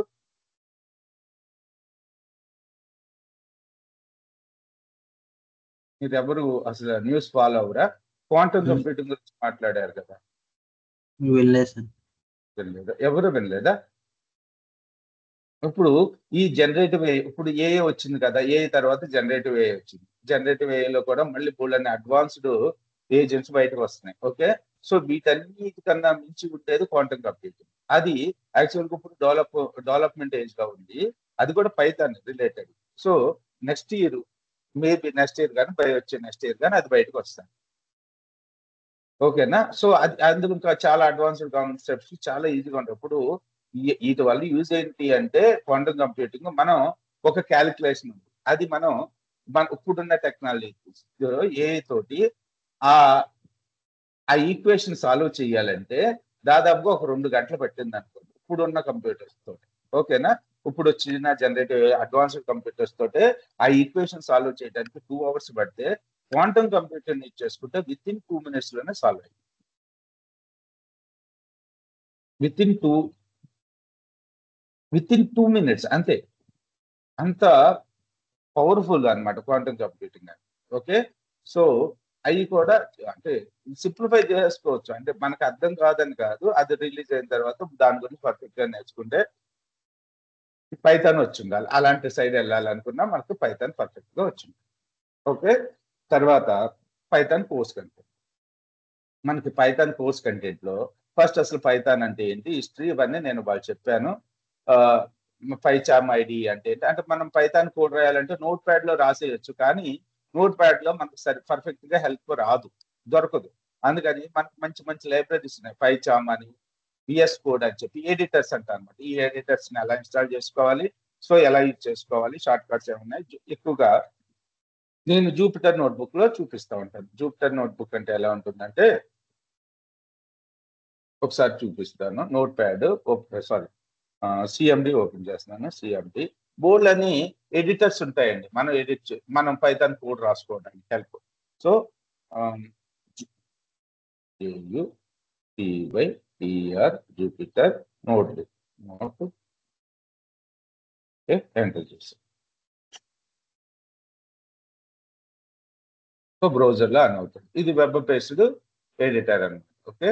మీరు ఎవరు అసలు న్యూస్ ఫాలో అవరా? క్వాంటమ్ కంప్యూటింగ్ గురించి మాట్లాడారు కదా, వినలేదా? ఎవరు వినలేదా? ఇప్పుడు ఈ జనరేటివ్ ఇప్పుడు AI వచ్చింది కదా, AI తర్వాత జనరేటివ్ AI వచ్చింది. జనరేటివ్ AIలో కూడా మళ్ళీ బోల్డన్ని అడ్వాన్స్డ్ ఏజెంట్స్ బయటకు వస్తున్నాయి. ఓకే. సో వీటన్నిటికన్నా మించి ఉండేది క్వాంటమ్ కంప్యూటింగ్. అది యాక్చువల్గా ఇప్పుడు డెవలప్మెంట్ ఏజ్ గా ఉంది. అది కూడా Python related. So next year maybe next year కానీ వచ్చే నెక్స్ట్ ఇయర్ కానీ అది బయటకు వస్తాను. ఓకేనా? సో అది అందులో ఇంకా చాలా అడ్వాన్స్డ్ కాన్సెప్ట్స్ చాలా ఈజీగా ఉంటాయి. ఇప్పుడు వీటి వల్ల యూజ్ ఏంటి అంటే క్వాంటమ్ కంప్యూటింగ్ మనం ఒక క్యాలిక్యులేషన్ ఉంది, అది మనం ఇప్పుడున్న టెక్నాలజీ ఏ తోటి ఆ ఈక్వేషన్ సాల్వ్ చేయాలంటే దాదాపుగా ఒక 2 గంటలు పట్టింది అనుకోండి ఇప్పుడున్న కంప్యూటర్స్ తోటి. ఓకేనా? ఇప్పుడు వచ్చిన జనరేటివ్ అడ్వాన్స్డ్ కంప్యూటర్స్ తోటే ఆ ఈక్వేషన్ సాల్వ్ చేయడానికి 2 hours పడితే క్వాంటమ్ కంప్యూటర్ ని చేసుకుంటే విత్ ఇన్ 2 minutes లోనే సాల్వ్ అయింది. విత్ ఇన్ 2 minutes అంతే. అంత పవర్ఫుల్ అన్నమాట క్వాంటమ్ కంప్యూటింగ్ అని. ఓకే, సో అవి కూడా అంటే సింప్లిఫై చేసుకోవచ్చు, అంటే మనకు అర్థం కాదని కాదు, అది రిలీజ్ అయిన తర్వాత దాని గురించి పర్ఫెక్ట్ గా నేర్చుకుంటే పైథాన్ వచ్చి ఉండాలి. అలాంటి సైడ్ వెళ్ళాలనుకున్నా మనకు పైథాన్ పర్ఫెక్ట్ గా వచ్చింది. ఓకే, తర్వాత పైథాన్ కోర్స్ కంటెంట్. మనకి పైథాన్ కోర్స్ కంటెంట్ లో ఫస్ట్ అసలు పైథాన్ అంటే ఏంటి, హిస్టరీ, ఇవన్నీ నేను బాగా చెప్పాను. పైచామ్ ఐడి అంటే ఏంటి, అంటే మనం పైథాన్ కోడ్ రాయాలంటే నోట్ ప్యాడ్ లో రాసేయచ్చు, కానీ నోట్ ప్యాడ్ లో మనకు పర్ఫెక్ట్ గా హెల్ప్ రాదు, దొరకదు. అందుకని మనకు మంచి మంచి లైబ్రరీస్ ఉన్నాయి, పైచామ్ అని, విఎస్ కోడ్ అని చెప్పి ఎడిటర్స్ అంటారు అనమాట. ఈ ఎడిటర్స్ ని ఎలా ఇన్స్టాల్ చేసుకోవాలి, సో ఎలా యూజ్ చేసుకోవాలి, షార్ట్ కట్స్ ఏమున్నాయి, ఎక్కువగా నేను జూపిటర్ నోట్బుక్ లో చూపిస్తూ ఉంటాను. జూపిటర్ నోట్బుక్ అంటే ఎలా ఉంటుందంటే ఒకసారి చూపిస్తాను. Notepad sorry CMD open చేస్తున్నాను. సిఎండి బోర్డు అని ఎడిటర్స్ ఉంటాయండి, మనం పైథాన్ కోడ్ రాసుకోవడానికి help. So Jupyter notebook enter చేసి బ్రౌజర్ లో అని అవుతుంది. ఇది వెబ్ బేస్డ్ ఎడిటర్ అన్నమాట. ఓకే,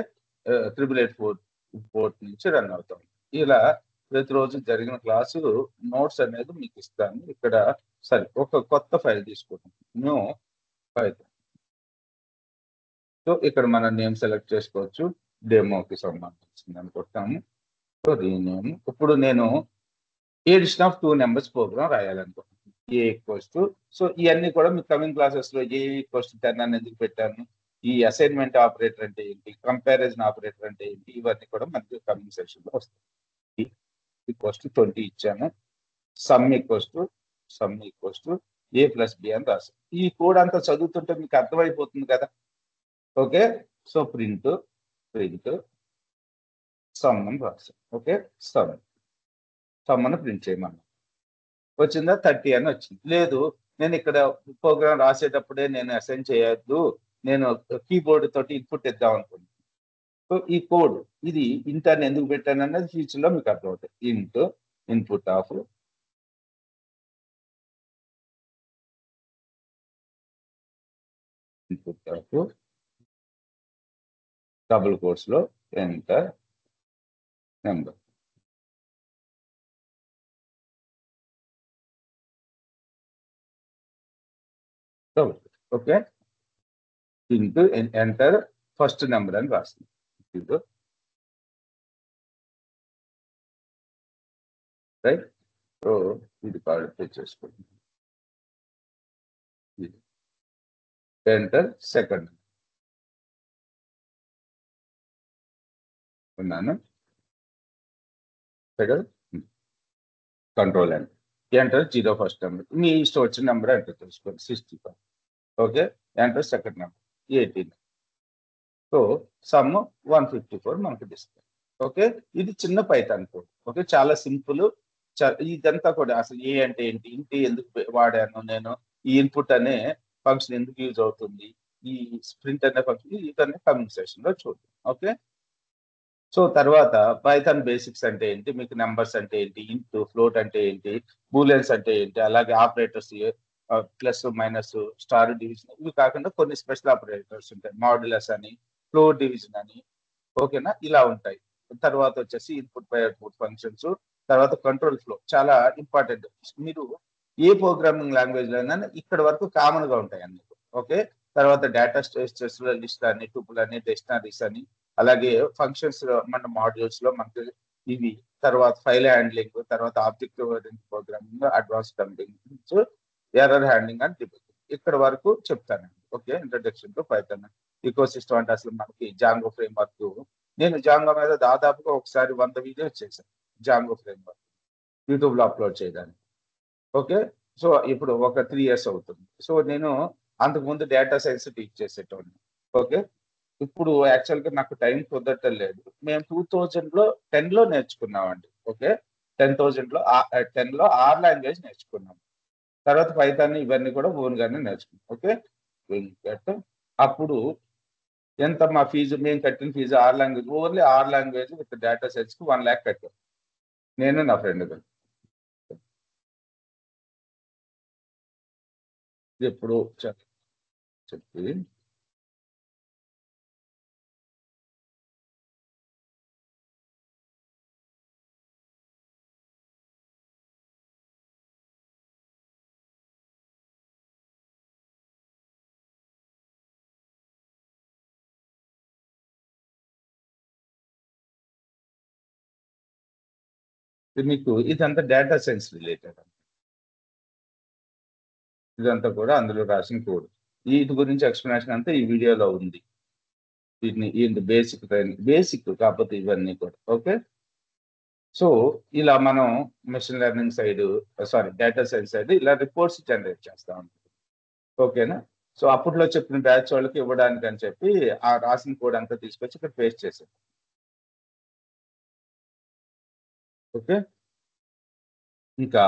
884 పోర్ట్ నుంచి రన్ అవుతాం. ఇలా ప్రతిరోజు జరిగిన క్లాసు నోట్స్ అనేది మీకు ఇస్తాను. ఇక్కడ సరే ఒక కొత్త ఫైల్ తీసుకుంటాం, న్యూ ఫైల్. సో ఇక్కడ మనం నేమ్ సెలెక్ట్ చేసుకోవచ్చు, డెమోకి సంబంధించింది అనుకుంటాము. So rename. ఇప్పుడు నేను ఎడిషన్ ఆఫ్ 2 numbers ప్రోగ్రామ్ రాయాలనుకుంటున్నాను. ఏ ఈక్వల్స్ టు, సో ఇవన్నీ కూడా మీకు కమింగ్ క్లాసెస్ లో ఏ ఈక్వల్స్ టు 10 అని ఎందుకు పెట్టాను, ఈ అసైన్మెంట్ ఆపరేటర్ అంటే ఏంటి, కంపారిజన్ ఆపరేటర్ అంటే ఏంటి, ఇవన్నీ కూడా మనకి కమింగ్ సెషన్ లో వస్తాయి. ఈక్వల్స్ టు 20 ఇచ్చాను, sum equals to A plus B అని రాసాను. ఈ కోడ్ అంతా చదువుతుంటే మీకు అర్థమైపోతుంది కదా. ఓకే, సో ప్రింట్ సమ్ అని రాసాను. ఓకే, సమ్ అని ప్రింట్ చేయమన్నా, వచ్చిందా 30 అని వచ్చింది. లేదు నేను ఇక్కడ ప్రోగ్రామ్ రాసేటప్పుడే నేను అసైన్ చేయొద్దు, నేను కీబోర్డ్ తోటి ఇన్పుట్ ఇద్దాం అనుకుంటున్నాను. సో ఈ కోడ్ ఇది ఇంటర్ ఎందుకు పెట్టాను అనేది ఫ్యూచర్ లో మీకు అర్థమవుతుంది. ఇన్పుట్ ఆఫ్ డబుల్ కోట్స్ లో enter number. Okay, into enter first number అని రాస్తుంది. రైట్, సో ఇది కార్డు చేసుకోండి. ఎంటర్ సెకండ్ ఉన్నాను, కంట్రోల్ ఎంటర్ 0 ఫస్ట్ నెంబర్, మీ ఇష్టం వచ్చిన నెంబర్ ఎంటర్ చేసుకోండి. 65. Okay, enter second number 18. So some 154 మనకు డిస్ప్లే. ఓకే, ఇది చిన్న పైథాన్ కోడ్. ఓకే, చాలా సింపుల్. ఇదంతా కూడా అసలు ఏ అంటే ఏంటి, ఇంటి ఎందుకు వాడాను నేను, ఈ ఇన్పుట్ అనే ఫంక్షన్ ఎందుకు యూజ్ అవుతుంది, ఈ స్ప్రింట్ అనే ఫంక్షన్, ఇదన్నీ కమింగ్ సెషన్ లో చూద్దాం. ఓకే, సో తర్వాత పైథాన్ బేసిక్స్ అంటే ఏంటి, మీకు నెంబర్స్ అంటే ఏంటి, ఇంట్ ఫ్లోట్ అంటే ఏంటి, బూలియన్స్ అంటే ఏంటి, అలాగే operators plus minus star division, ఇవి కాకుండా కొన్ని స్పెషల్ ఆపరేటర్స్ ఉంటాయి, మాడ్యులస్ అని, ఫ్లోర్ డివిజన్ అని. ఓకేనా, ఇలా ఉంటాయి. తర్వాత వచ్చేసి ఇన్పుట్ బై అవుట్పుట్ ఫంక్షన్స్, తర్వాత కంట్రోల్ ఫ్లో చాలా ఇంపార్టెంట్. మీరు ఏ ప్రోగ్రామింగ్ లాంగ్వేజ్ లో అయినా ఇక్కడ వరకు కామన్ గా ఉంటాయి అన్ని. ఓకే, తర్వాత డేటా స్ట్రక్చర్స్ లో లిస్ట్ అని, టూపుల్ అని, డిక్షనరీస్ అని, అలాగే ఫంక్షన్స్ మన మాడ్యూల్స్ లో మనకి ఇవి, తర్వాత ఫైల్ హ్యాండ్లింగ్, తర్వాత object oriented programming, advance computing, error handling and debugging. ఇక్కడ వరకు చెప్తానండి. Okay, introduction to Python ecosystem అంటే అసలు మనకి జాంగో ఫ్రేమ్ వర్క్. నేను జాంగో మీద దాదాపుగా ఒకసారి 100 వీడియోస్ చేశాను జాంగో ఫ్రేమ్ వర్క్ యూట్యూబ్ లో అప్లోడ్ చేయడానికి. ఓకే, సో ఇప్పుడు ఒక 3 years అవుతుంది. సో నేను అంతకుముందు డేటా సైన్స్ టీచ్ చేసేటోని. ఓకే, ఇప్పుడు యాక్చువల్గా నాకు టైం కుదరటం లేదు. మేము 2010లో నేర్చుకున్నామండి. ఓకే, 10లో R లాంగ్వేజ్ నేర్చుకున్నాం. తర్వాత పైథాన్ ఇవన్నీ కూడా ఓన్ గానే నేర్చుకున్నాం. ఓకే, అప్పుడు ఎంత మా ఫీజు, మేము కట్టిన fee R language, only R language with data science కి 1 lakh కట్టాం నేను నా ఫ్రెండ్ గారు. ఎప్పుడు చెప్పి మీకు ఇదంతా డేటా సైన్స్ రిలేటెడ్, ఇదంతా కూడా అందులో రాసిన కోడ్. వీటి గురించి ఎక్స్ప్లెనేషన్ అంతా ఈ వీడియోలో ఉంది. వీటిని బేసిక్ కాకపోతే ఇవన్నీ కూడా. ఓకే, సో ఇలా మనం machine learning side, data science side ఇలా రిపోర్ట్స్ జనరేట్ చేస్తా ఉంటాం. ఓకేనా, సో అప్పట్లో చెప్పిన బ్యాచ్ వాళ్ళకి ఇవ్వడానికి అని చెప్పి ఆ రాసిన కోడ్ అంతా తీసుకొచ్చి ఇక్కడ పేస్ట్ చేసాం. ఓకే, ఇంకా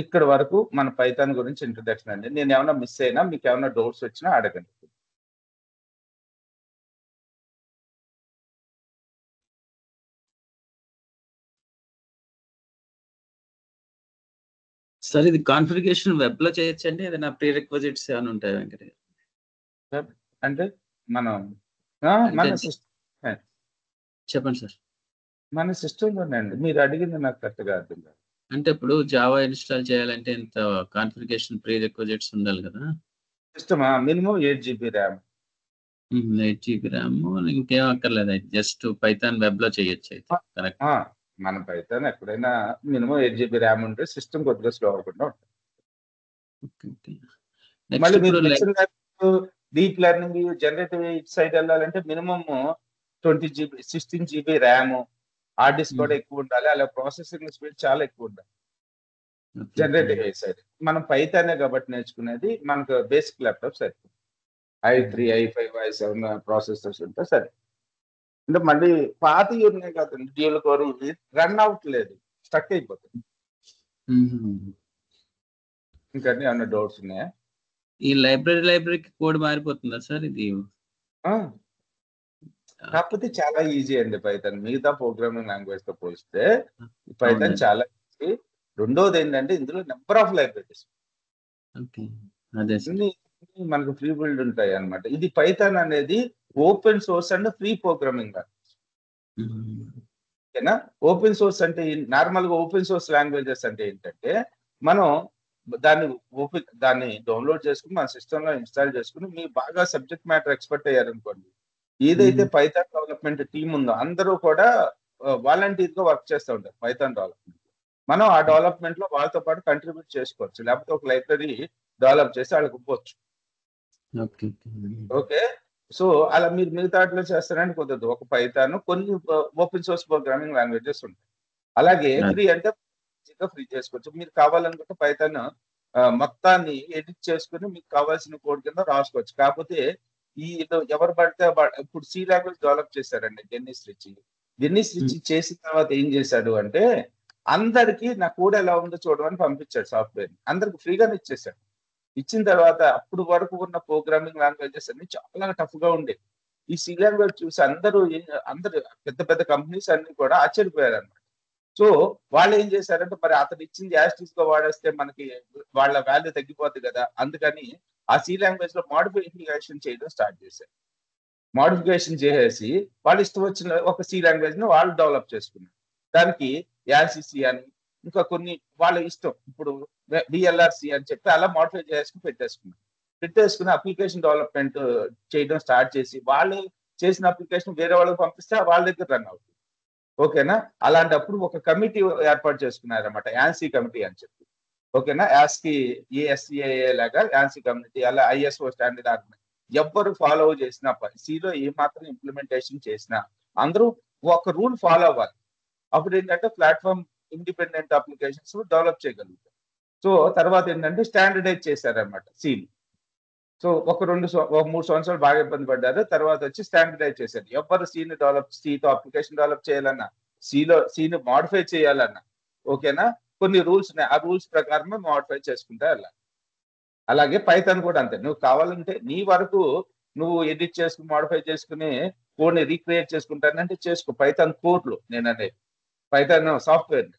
ఇక్కడ వరకు మన పైథాన్ గురించి ఇంట్రడక్షన్ అండి. నేను ఏమైనా మిస్ అయినా, మీకు ఏమైనా డౌట్స్ వచ్చినా అడగండి. సార్ ఇది కాన్ఫిగరేషన్ వెబ్ లో చేయొచ్చండి, ఏదైనా ప్రీ రిక్వజిట్స్ ఏమైనా ఉంటాయి వెంకట గారు? అంటే మనం మన సిస్టమ్ చెప్పండి సార్. మన సిస్టంలోనే అండి, మీరు అడిగింది నాకు కరెక్ట్గా అర్థం కాదు. అంటే ఇప్పుడు జావా ఇన్స్టాల్ చేయాలంటే ఇంత కాన్ఫిగరేషన్ ప్రీ రిక్వజిట్స్ ఉండాలి కదా? సిస్టమా minimum 8 GB RAM. 8 GB RAM ఇంకేం అక్కర్లేదు, అయితే జస్ట్ పైథాన్ వెబ్ లో చేయొచ్చు అయితే. కరెక్ట్, మన పైథాన్ ఎక్కడైనా మినిమం 8 GB ర్యామ్ ఉంటే సిస్టమ్ కొద్దిగా స్లో అవ్వకుండా ఉంటుంది. మళ్ళీ మీరు డీప్ లెర్నింగ్ జనరేటివ్ సైడ్ వెళ్ళాలంటే minimum 20 GB 16 GB RAM, hard disk కూడా ఎక్కువ ఉండాలి. అలా ప్రాసెసింగ్ స్పీడ్ చాలా ఎక్కువ ఉండాలి జనరేటివ్ సైడ్. మనం పైథానే కాబట్టి నేర్చుకునేది, మనకు బేసిక్ ల్యాప్టాప్ సరిపోతుంది. i3 i5 i7 ప్రాసెసర్స్ ఉంటే సరే. అంటే మళ్ళీ పాత ఉన్నాయి కదండి, డ్యూయల్ కోర్ రన్ అవ్వట్లేదు, స్టక్ అయిపోతుంది. ఇంకా ఏమన్నా డౌట్స్ ఉన్నాయా? ఈ లైబ్రరీకి కోడ్ మారిపోతుందా సార్ ఇది? కాకపోతే చాలా ఈజీ అండి పైథాన్, మిగతా ప్రోగ్రామింగ్ లాంగ్వేజ్ తో పోలిస్తే పైథాన్ చాలా ఈజీ. రెండోది ఏంటంటే ఇందులో నెంబర్ ఆఫ్ లైబ్రరీస్ మనకు ఫ్రీ బిల్డ్ ఉంటాయి అన్నమాట. ఇది పైథాన్ అనేది open source and free programming language. ఓకేనా, ఓపెన్ సోర్స్ అంటే నార్మల్ గా ఓపెన్ సోర్స్ లాంగ్వేజెస్ అంటే ఏంటంటే మనం దాన్ని డౌన్లోడ్ చేసుకుని మన సిస్టమ్ లో ఇన్స్టాల్ చేసుకుని మీ బాగా సబ్జెక్ట్ మ్యాటర్ ఎక్స్పర్ట్ అయ్యారనుకోండి, ఏదైతే పైథాన్ డెవలప్మెంట్ టీమ్ ఉందో అందరూ కూడా వాలంటీర్ గా వర్క్ చేస్తూ ఉంటారు పైథాన్ డెవలప్మెంట్. మనం ఆ డెవలప్మెంట్ లో వాళ్ళతో పాటు కంట్రిబ్యూట్ చేసుకోవచ్చు, లేకపోతే ఒక లైబ్రరీ డెవలప్ చేసి వాళ్ళకి ఇవ్వచ్చు. ఓకే, సో అలా మీరు మిగతా వాటిలో చేస్తారని కుదరదు. ఒక పైథాన్, కొన్ని ఓపెన్ సోర్స్ ప్రోగ్రామింగ్ లాంగ్వేజెస్ ఉంటాయి. అలాగే ఫ్రీ అంటే ఫ్రీ చేసుకోవచ్చు. మీరు కావాలనుకుంటే పైథాన్ మొత్తాన్ని ఎడిట్ చేసుకుని మీకు కావాల్సిన కోడ్ కింద రాసుకోవచ్చు. కాకపోతే ఈ ఎవరు పడితే ఇప్పుడు సి లాంగ్వేజ్ డెవలప్ చేశారండి డెన్నిస్ రిచ్ చేసిన తర్వాత ఏం చేశాడు అంటే అందరికి నా కోడ్ ఎలా ఉందో చూడమని పంపించాడు సాఫ్ట్వేర్, అందరికి ఫ్రీగానే ఇచ్చేసాడు. ఇచ్చిన తర్వాత అప్పుడు వరకు ఉన్న ప్రోగ్రామింగ్ లాంగ్వేజెస్ అన్ని చాలా టఫ్ గా ఉండేవి. ఈ సి లాంగ్వేజ్ చూసి అందరూ పెద్ద పెద్ద కంపెనీస్ అన్ని కూడా ఆశ్చర్యపోయారు అనమాట. సో వాళ్ళు ఏం చేశారంటే మరి అతను ఇచ్చింది యాస్టిస్ గా వాడేస్తే మనకి వాళ్ళ వాల్యూ తగ్గిపోతుంది కదా, అందుకని ఆ సి లాంగ్వేజ్ లో మోడిఫికేషన్ చేయడం స్టార్ట్ చేశారు. మోడిఫికేషన్ చేసేసి వాళ్ళు ఇష్టం వచ్చిన ఒక సి లాంగ్వేజ్ ని వాళ్ళు డెవలప్ చేసుకున్నారు. దానికి యాసిసి అని ఇంకా కొన్ని వాళ్ళ ఇష్టం, ఇప్పుడు విఎల్ఆర్సి అని చెప్పి అలా మోడిఫై చేసుకుని పెట్టేసుకుని అప్లికేషన్ డెవలప్మెంట్ చేయడం స్టార్ట్ చేసి వాళ్ళు చేసిన అప్లికేషన్ వేరే వాళ్ళకి పంపిస్తే వాళ్ళ దగ్గర రన్ అవుతుంది. ఓకేనా, అలాంటప్పుడు ఒక కమిటీ ఏర్పాటు చేసుకున్నారన్నమాట, యాన్సీ కమిటీ అని చెప్పి. ఓకేనా, యాస్కి ఏఎస్సిఏఏ లాగా యాన్సీ కమ్యూనిటీ అలా ఐఎస్ఓ స్టాండర్డ్ ఆర్గనైజ్ ఎవ్వరు ఫాలో చేసినా సిలో ఏ మాత్రం ఇంప్లిమెంటేషన్ చేసినా అందరూ ఒక రూల్ ఫాలో అవ్వాలి. అప్పుడు ఏంటంటే ప్లాట్ఫామ్ ఇండిపెండెంట్ అప్లికేషన్స్ డెవలప్ చేయగలుగుతారు. సో తర్వాత ఏంటంటే స్టాండర్డైజ్ చేశారనమాట సీని. సో ఒక 3 సంవత్సరాలు బాగా ఇబ్బంది పడ్డారు. తర్వాత వచ్చి స్టాండర్డైజ్ చేశారు. ఎవరు సీతో అప్లికేషన్ డెవలప్ చేయాలన్నా, సీని మాడిఫై చేయాలన్నా, ఓకేనా, కొన్ని రూల్స్ ఉన్నాయి. ఆ రూల్స్ ప్రకారమే మాడిఫై చేసుకుంటా వెళ్ళాలి. అలాగే పైథాన్ కూడా అంతే. నువ్వు కావాలంటే నీ వరకు నువ్వు ఎడిట్ చేసుకుని మాడిఫై చేసుకుని కోడ్ని రీక్రియేట్ చేసుకుంటానంటే చేసుకో, పైథాన్ కోడ్లు నేను అనేది, పైథాన్ సాఫ్ట్వేర్.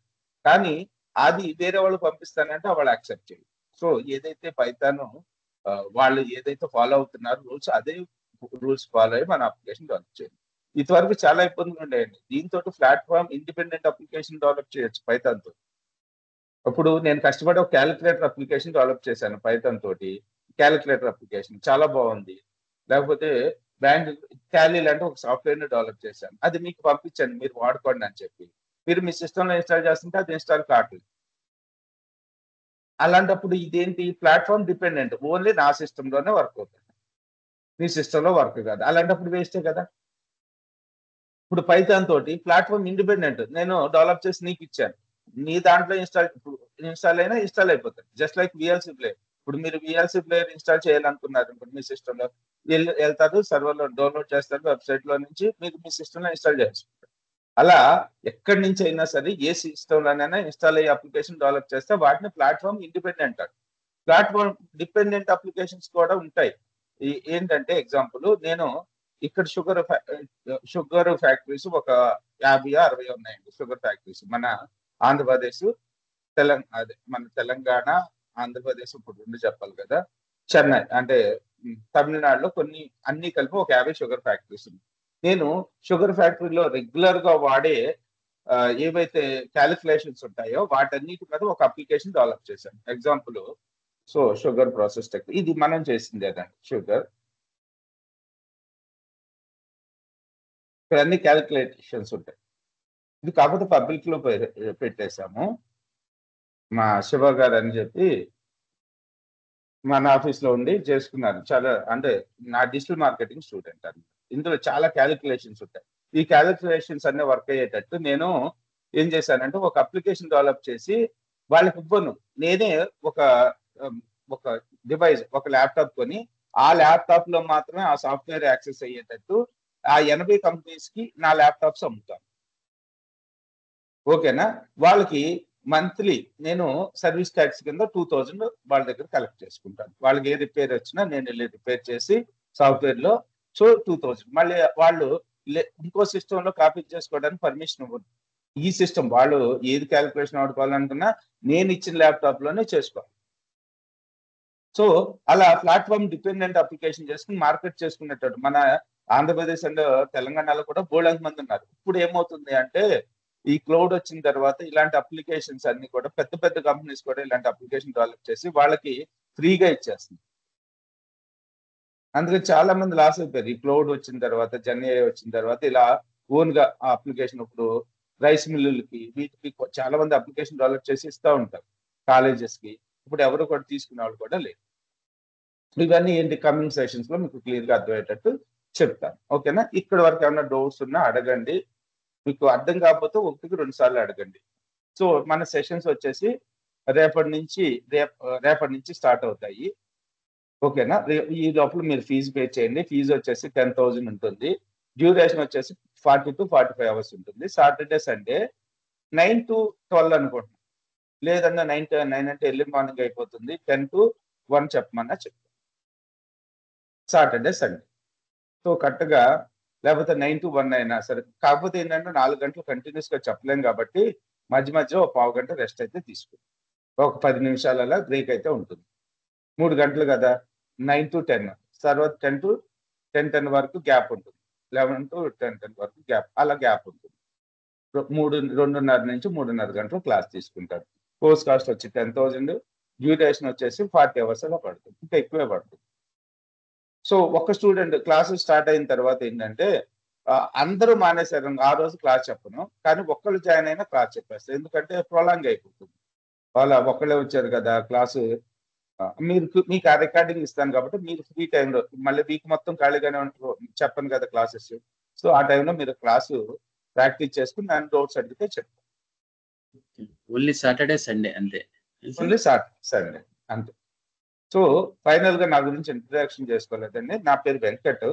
కానీ అది వేరే వాళ్ళు పంపిస్తానంటే వాళ్ళు యాక్సెప్ట్ చేయరు. సో ఏదైతే పైథాన్ వాళ్ళు ఏదైతే ఫాలో అవుతున్నారో రూల్స్, అదే రూల్స్ ఫాలో అయ్యి మన అప్లికేషన్ డెవలప్ చేయాలి. ఇంతవరకు చాలా ఇబ్బందులు ఉండేయండి. దీంతో ప్లాట్ఫామ్ ఇండిపెండెంట్ అప్లికేషన్ డెవలప్ చేయొచ్చు పైథాన్ తో. ఇప్పుడు నేను కష్టపడి ఒక క్యాలిక్యులేటర్ అప్లికేషన్ డెవలప్ చేశాను పైథాన్ తోటి. క్యాలిక్యులేటర్ అప్లికేషన్ చాలా బాగుంది. లేకపోతే బ్యాంక్ టాలీ లాంటి ఒక సాఫ్ట్వేర్ ని డెవలప్ చేశాను. అది మీకు పంపించాను, మీరు వాడుకోండి అని చెప్పి. మీరు మీ సిస్టంలో ఇన్స్టాల్ చేస్తుంటే అది ఇన్స్టాల్ కావట్లేదు. అలాంటప్పుడు ఇదేంటి, ప్లాట్ఫామ్ డిపెండెంట్, ఓన్లీ నా సిస్టంలోనే వర్క్ అవుతుంది, మీ సిస్టంలో వర్క్ కాదు. అలాంటప్పుడు వేస్టే కదా. ఇప్పుడు పైథాన్ తోటి ప్లాట్ఫామ్ ఇండిపెండెంట్ నేను డెవలప్ చేసి నీకు ఇచ్చాను, నీ దాంట్లో ఇన్స్టాల్ అయినా ఇన్స్టాల్ అయిపోతుంది. Just like VLC player. ఇప్పుడు మీరు విఎల్సీ ప్లేయర్ ఇన్స్టాల్ చేయాలనుకున్నారు ఇప్పుడు మీ సిస్టంలో, వెళ్తారు సర్వర్లో డౌన్లోడ్ చేస్తారు, వెబ్సైట్ లో నుంచి మీకు మీ సిస్టంలో ఇన్స్టాల్ చేసుకుంటారు. అలా ఎక్కడి నుంచి అయినా సరే ఏ సిస్టంలోనైనా ఇన్స్టాల్ అయ్యే అప్లికేషన్ డెవలప్ చేస్తే వాటిని ప్లాట్ఫామ్ ఇండిపెండెంట్ అంటారు. ప్లాట్ఫామ్ డిపెండెంట్ అప్లికేషన్స్ కూడా ఉంటాయి. ఏంటంటే ఎగ్జాంపుల్, నేను ఇక్కడ షుగర్ ఫ్యాక్టరీస్ ఒక 50-60 ఉన్నాయండి. షుగర్ ఫ్యాక్టరీస్ మన ఆంధ్రప్రదేశ్, మన తెలంగాణ, ఆంధ్రప్రదేశ్ ఇప్పుడు 2 చెప్పాలి కదా, చెన్నై అంటే తమిళనాడులో కొన్ని అన్ని కలిపి ఒక 50 షుగర్ ఫ్యాక్టరీస్ ఉన్నాయి. నేను షుగర్ ఫ్యాక్టరీలో రెగ్యులర్ గా వాడే ఏవైతే క్యాలిక్యులేషన్స్ ఉంటాయో వాటన్నిటి మీద ఒక అప్లికేషన్ డెవలప్ చేశాను. Example, so sugar process tech, ఇది మనం చేసింది అదండి. షుగర్ ఇక్కడ అన్ని క్యాలిక్యులేషన్స్ ఉంటాయి. ఇది కాకపోతే పబ్లిక్ లో పెట్టేశాము. మా శివ గారు అని చెప్పి మన ఆఫీస్ లో ఉండి చేసుకున్నారు. చాలా అంటే నా డిజిటల్ మార్కెటింగ్ స్టూడెంట్ అని. ఇందులో చాలా క్యాలిక్యులేషన్స్ ఉంటాయి. ఈ క్యాలిక్యులేషన్స్ అన్ని వర్క్ అయ్యేటట్టు నేను ఏం చేశానంటే ఒక అప్లికేషన్ డెవలప్ చేసి వాళ్ళకి ఇవ్వను, నేనే ఒక డివైస్, ఒక ల్యాప్టాప్ కొని ఆ ల్యాప్టాప్ లో మాత్రమే ఆ సాఫ్ట్వేర్ యాక్సెస్ అయ్యేటట్టు ఆ 80 కంపెనీస్ కి నా ల్యాప్టాప్స్ అమ్ముతాను. ఓకేనా, వాళ్ళకి మంత్లీ నేను సర్వీస్ ట్యాక్స్ కింద 2000 వాళ్ళ దగ్గర కలెక్ట్ చేసుకుంటాను. వాళ్ళకి ఏ రిపేర్ వచ్చినా నేను వెళ్ళి రిపేర్ చేసి సాఫ్ట్వేర్ లో, సో 2000. మళ్ళీ వాళ్ళు ఇంకో సిస్టమ్ లో కాపీ చేసుకోవడానికి పర్మిషన్ ఇవ్వదు. ఈ సిస్టమ్ వాళ్ళు ఏది క్యాలిక్యులేషన్ ఆడుకోవాలనుకున్నా నేను ఇచ్చిన ల్యాప్టాప్ లోనే చేసుకోవాలి. సో అలా ప్లాట్ఫామ్ డిపెండెంట్ అప్లికేషన్ చేసుకుని మార్కెట్ చేసుకునేటట్టు మన ఆంధ్రప్రదేశ్ అండ్ తెలంగాణలో కూడా బోల్డంత మంది ఉన్నారు. ఇప్పుడు ఏమవుతుంది అంటే ఈ క్లౌడ్ వచ్చిన తర్వాత ఇలాంటి అప్లికేషన్స్ అన్ని కూడా పెద్ద పెద్ద కంపెనీస్ కూడా ఇలాంటి అప్లికేషన్ డెవలప్ చేసి వాళ్ళకి ఫ్రీగా ఇచ్చేస్తుంది. అందుకే చాలా మంది లాస్ అయిపోయారు. ఈ క్లౌడ్ వచ్చిన తర్వాత, జెన్ఏఐ వచ్చిన తర్వాత ఇలా ఓన్ గా ఆ అప్లికేషన్, ఇప్పుడు రైస్ మిల్లులకి వీటికి చాలా మంది అప్లికేషన్ డెవలప్ చేసి ఇస్తూ ఉంటారు కాలేజెస్ కి. ఇప్పుడు ఎవరు కూడా తీసుకునే వాళ్ళు కూడా లేరు. ఇవన్నీ ఏంటి, కమింగ్ సెషన్స్ లో మీకు క్లియర్ గా అర్థమయ్యేటట్టు చెప్తాను. ఓకేనా, ఇక్కడ వరకు ఏమైనా డౌట్స్ ఉన్నా అడగండి. మీకు అర్థం కాకపోతే 1-2 సార్లు అడగండి. సో మన సెషన్స్ వచ్చేసి రేపటి నుంచి స్టార్ట్ అవుతాయి. ఓకేనా, ఈ లోపల మీరు ఫీజు పే చేయండి. ఫీజు వచ్చేసి 10,000 ఉంటుంది. డ్యూరేషన్ వచ్చేసి 40 to 45 అవర్స్ ఉంటుంది. సాటర్డే సండే 9 to 12 అనుకుంటున్నాను. లేదన్నా 9 to 9 అంటే ఎర్లీ మార్నింగ్ అయిపోతుంది. 10 to 1 చెప్పమన్నా చెప్తాను సాటర్డే సండే. సో కరెక్ట్గా లేకపోతే 9 to 1 అయినా సరే. కాకపోతే ఏంటంటే 4 గంటలు కంటిన్యూస్ గా చెప్పలేం కాబట్టి మధ్య మధ్యలో ఒక 1/2 గంట రెస్ట్ అయితే తీసుకుంటాం. ఒక 10 నిమిషాల బ్రేక్ అయితే ఉంటుంది. 3 గంటలు కదా, 9 to 10. తర్వాత 10 to 10 వరకు గ్యాప్ ఉంటుంది. 11 to 10 వరకు గ్యాప్, అలా గ్యాప్ ఉంటుంది. 2.5 నుంచి 3.5 గంటలు క్లాస్ తీసుకుంటారు. కోర్స్ కాస్ట్ వచ్చి 10,000, డ్యూరేషన్ వచ్చేసి 40 అవర్స్ అలా పడుతుంది, ఇంకా ఎక్కువే పడుతుంది. సో ఒక స్టూడెంట్ క్లాసెస్ స్టార్ట్ అయిన తర్వాత ఏంటంటే అందరూ మానేశారు, ఆ రోజు క్లాస్ చెప్పను, కానీ ఒక్కళ్ళు జాయిన్ అయినా క్లాస్ చెప్పేస్తారు. ఎందుకంటే ప్రొలాంగ్ అయిపోతుంది. వాళ్ళ ఒక్కళ్ళే వచ్చారు కదా క్లాసు, మీకు ఆ రికార్డింగ్ ఇస్తాను కాబట్టి మీరు ఫ్రీ టైంలో మళ్ళీ వీక్ మొత్తం ఖాళీగానే చెప్పను కదా క్లాసెస్. సో ఆ టైంలో మీరు క్లాసు ప్రాక్టీస్ చేసుకుని నన్ను డౌట్స్ అడిగితే చెప్తాను. ఓన్లీ సాటర్డే సండే అంతే. ఓన్లీ సండే అంతే. సో ఫైనల్ గా నా గురించి ఇంట్రడక్షన్ చేసుకోలేదండి. నా పేరు వెంకట్.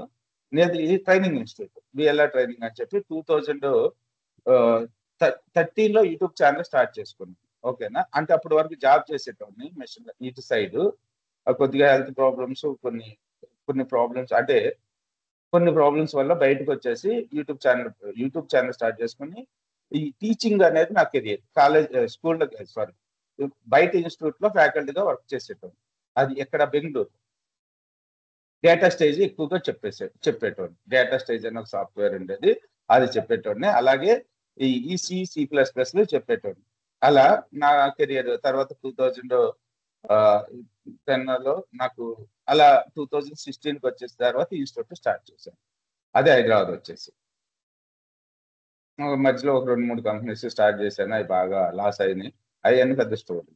నేను ఇది ట్రైనింగ్ ఇన్స్టిట్యూట్ బిఎల్ఆర్ ట్రైనింగ్ అని చెప్పి 2013లో యూట్యూబ్ ఛానల్ స్టార్ట్ చేసుకున్నాను. ఓకేనా, అంటే అప్పటి వరకు జాబ్ చేసేటోడిని మెషిన్ ఇటు సైడ్. కొద్దిగా హెల్త్ ప్రాబ్లమ్స్, కొన్ని ప్రాబ్లమ్స్, అంటే కొన్ని ప్రాబ్లమ్స్ వల్ల బయటకు వచ్చేసి యూట్యూబ్ ఛానల్ స్టార్ట్ చేసుకుని ఈ టీచింగ్ అనేది నా కెరియర్. స్కూల్లో సారీ బయట ఇన్స్టిట్యూట్ లో ఫ్యాకల్టీగా వర్క్ చేసేటోడిని. అది ఎక్కడ బెంగళూరు. డేటా స్టేజ్ ఎక్కువగా చెప్పేటోడిని. డేటా స్టేజ్ అనే ఒక సాఫ్ట్వేర్ ఉండేది, అది చెప్పేటోడిని. అలాగే ఈ C++ చెప్పేటోడిని. అలా నా కెరియర్ తర్వాత 2010లో నాకు అలా 2016కి వచ్చేసిన తర్వాత ఇన్స్టిట్యూట్ స్టార్ట్ చేశాను. అదే హైదరాబాద్ వచ్చేసి. మధ్యలో ఒక 2-3 కంపెనీస్ స్టార్ట్ చేశాను, అవి బాగా లాస్ అయినాయి. అవన్నీ పెద్ద స్టోరీ.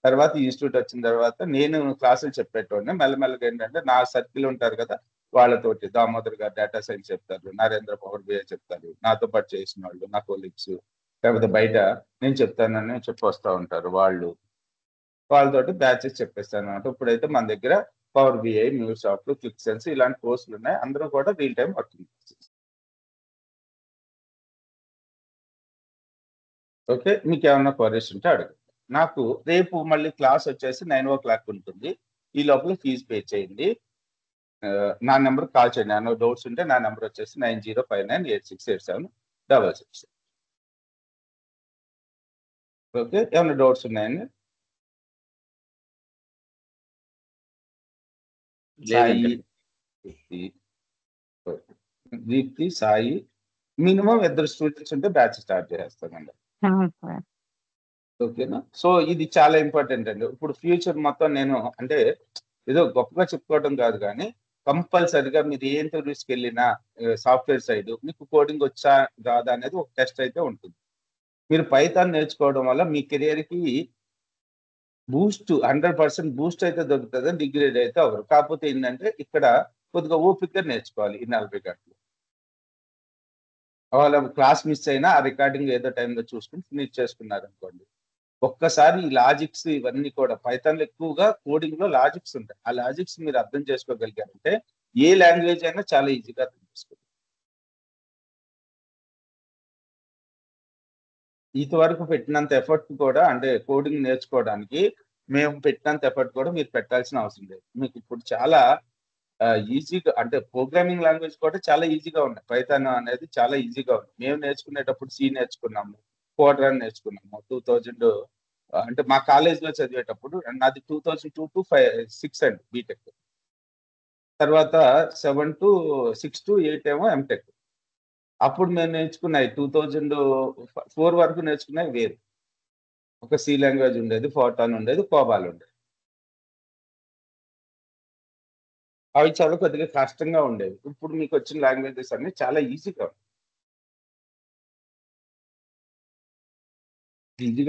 తర్వాత ఇన్స్టిట్యూట్ వచ్చిన తర్వాత నేను క్లాసులు చెప్పేటోడిని. మెల్లమెల్లగా ఏంటంటే నా సర్కిల్ ఉంటారు కదా, వాళ్ళతోటి దామోదర్ గారు డేటా సైన్స్ చెప్తారు, నరేంద్ర పవర్ బిఐ చెప్తారు, నాతో పాటు చేసిన వాళ్ళు నా కొలీగ్స్, లేకపోతే బయట నేను చెప్తానని చెప్పి వస్తూ ఉంటారు వాళ్ళతోటి బ్యాచెస్ చెప్పేస్తాను అనమాట. ఇప్పుడైతే మన దగ్గర పవర్ బిఐ, మ్యూసాఫ్ట్, క్లిక్ సెన్స్ ఇలాంటి కోర్సులు ఉన్నాయి. అందరూ కూడా రియల్ టైం వర్కింగ్. ఓకే, మీకు ఏమన్నా క్వరీస్ ఉంటే అడగండి. నాకు రేపు మళ్ళీ క్లాస్ వచ్చేసి 9 o'clock ఉంటుంది. ఈ లోపల ఫీజు పే చేయండి. నా నెంబర్ కాల్ చేయండి. ఏమైనా డౌట్స్ ఉంటే నా నెంబర్ వచ్చేసి 9059868766. ఓకే, ఏమైనా డౌట్స్ ఉన్నాయండి? సాయి, దీప్తి, సాయి, మినిమం 2 స్టూడెంట్స్ ఉంటే బ్యాచ్ స్టార్ట్ చేస్తానండి. ఓకేనా? సో ఇది చాలా ఇంపార్టెంట్ అండి. ఇప్పుడు ఫ్యూచర్ మొత్తం నేను అంటే ఏదో గొప్పగా చెప్పుకోవడం కాదు, కానీ కంపల్సరిగా మీరు ఏ ఇంటర్వ్యూస్కి వెళ్ళినా సాఫ్ట్వేర్ సైడ్ మీకు కోడింగ్ వచ్చా రాదా అనేది ఒక టెస్ట్ అయితే ఉంటుంది. మీరు పైథాన్ నేర్చుకోవడం వల్ల మీ కెరియర్కి బూస్ట్ 100% బూస్ట్ అయితే దొరుకుతుంది, డిగ్రేడ్ అయితే అవ్వరు. కాకపోతే ఏంటంటే ఇక్కడ కొద్దిగా ఓపికగా నేర్చుకోవాలి. ఈ 40 గంటలు వాళ్ళ క్లాస్ మిస్ అయినా ఆ రికార్డింగ్ ఏదో టైంలో చూసుకుని ఫినిష్ చేసుకున్నారు అనుకోండి. ఒక్కసారి ఈ లాజిక్స్ ఇవన్నీ కూడా పైథాన్లో ఎక్కువగా కోడింగ్ లో లాజిక్స్ ఉంటాయి. ఆ లాజిక్స్ మీరు అర్థం చేసుకోగలిగారంటే ఏ లాంగ్వేజ్ అయినా చాలా ఈజీగా అర్థం చేసుకోవాలి. ఇంతవరకు పెట్టినంత ఎఫర్ట్ కూడా, అంటే కోడింగ్ నేర్చుకోవడానికి మేము పెట్టినంత ఎఫర్ట్ కూడా మీరు పెట్టాల్సిన అవసరం లేదు. మీకు ఇప్పుడు చాలా ఈజీగా, అంటే ప్రోగ్రామింగ్ లాంగ్వేజ్ కూడా చాలా ఈజీగా ఉన్నాయి. పైథాన్ అనేది చాలా ఈజీగా ఉంది. మేము నేర్చుకునేటప్పుడు సి నేర్చుకున్నాము, ఫోర్ట్రాన్ నేర్చుకున్నాము. 2000 అంటే మా కాలేజ్లో చదివేటప్పుడు నాది 2002 to 6 అండి బీటెక్. తర్వాత 7 to 6 to 8 ఏమో ఎంటెక్. అప్పుడు మేము నేర్చుకున్నాయి 2004 వరకు నేర్చుకున్నాయి వేరు. ఒక సి లాంగ్వేజ్ ఉండేది, ఫోర్ట్రాన్ ఉండేది, కోబాల్ ఉండేది. అవి చాలా కొద్దిగా కష్టంగా ఉండేవి. ఇప్పుడు మీకు వచ్చిన లాంగ్వేజెస్ అన్ని చాలా ఈజీగా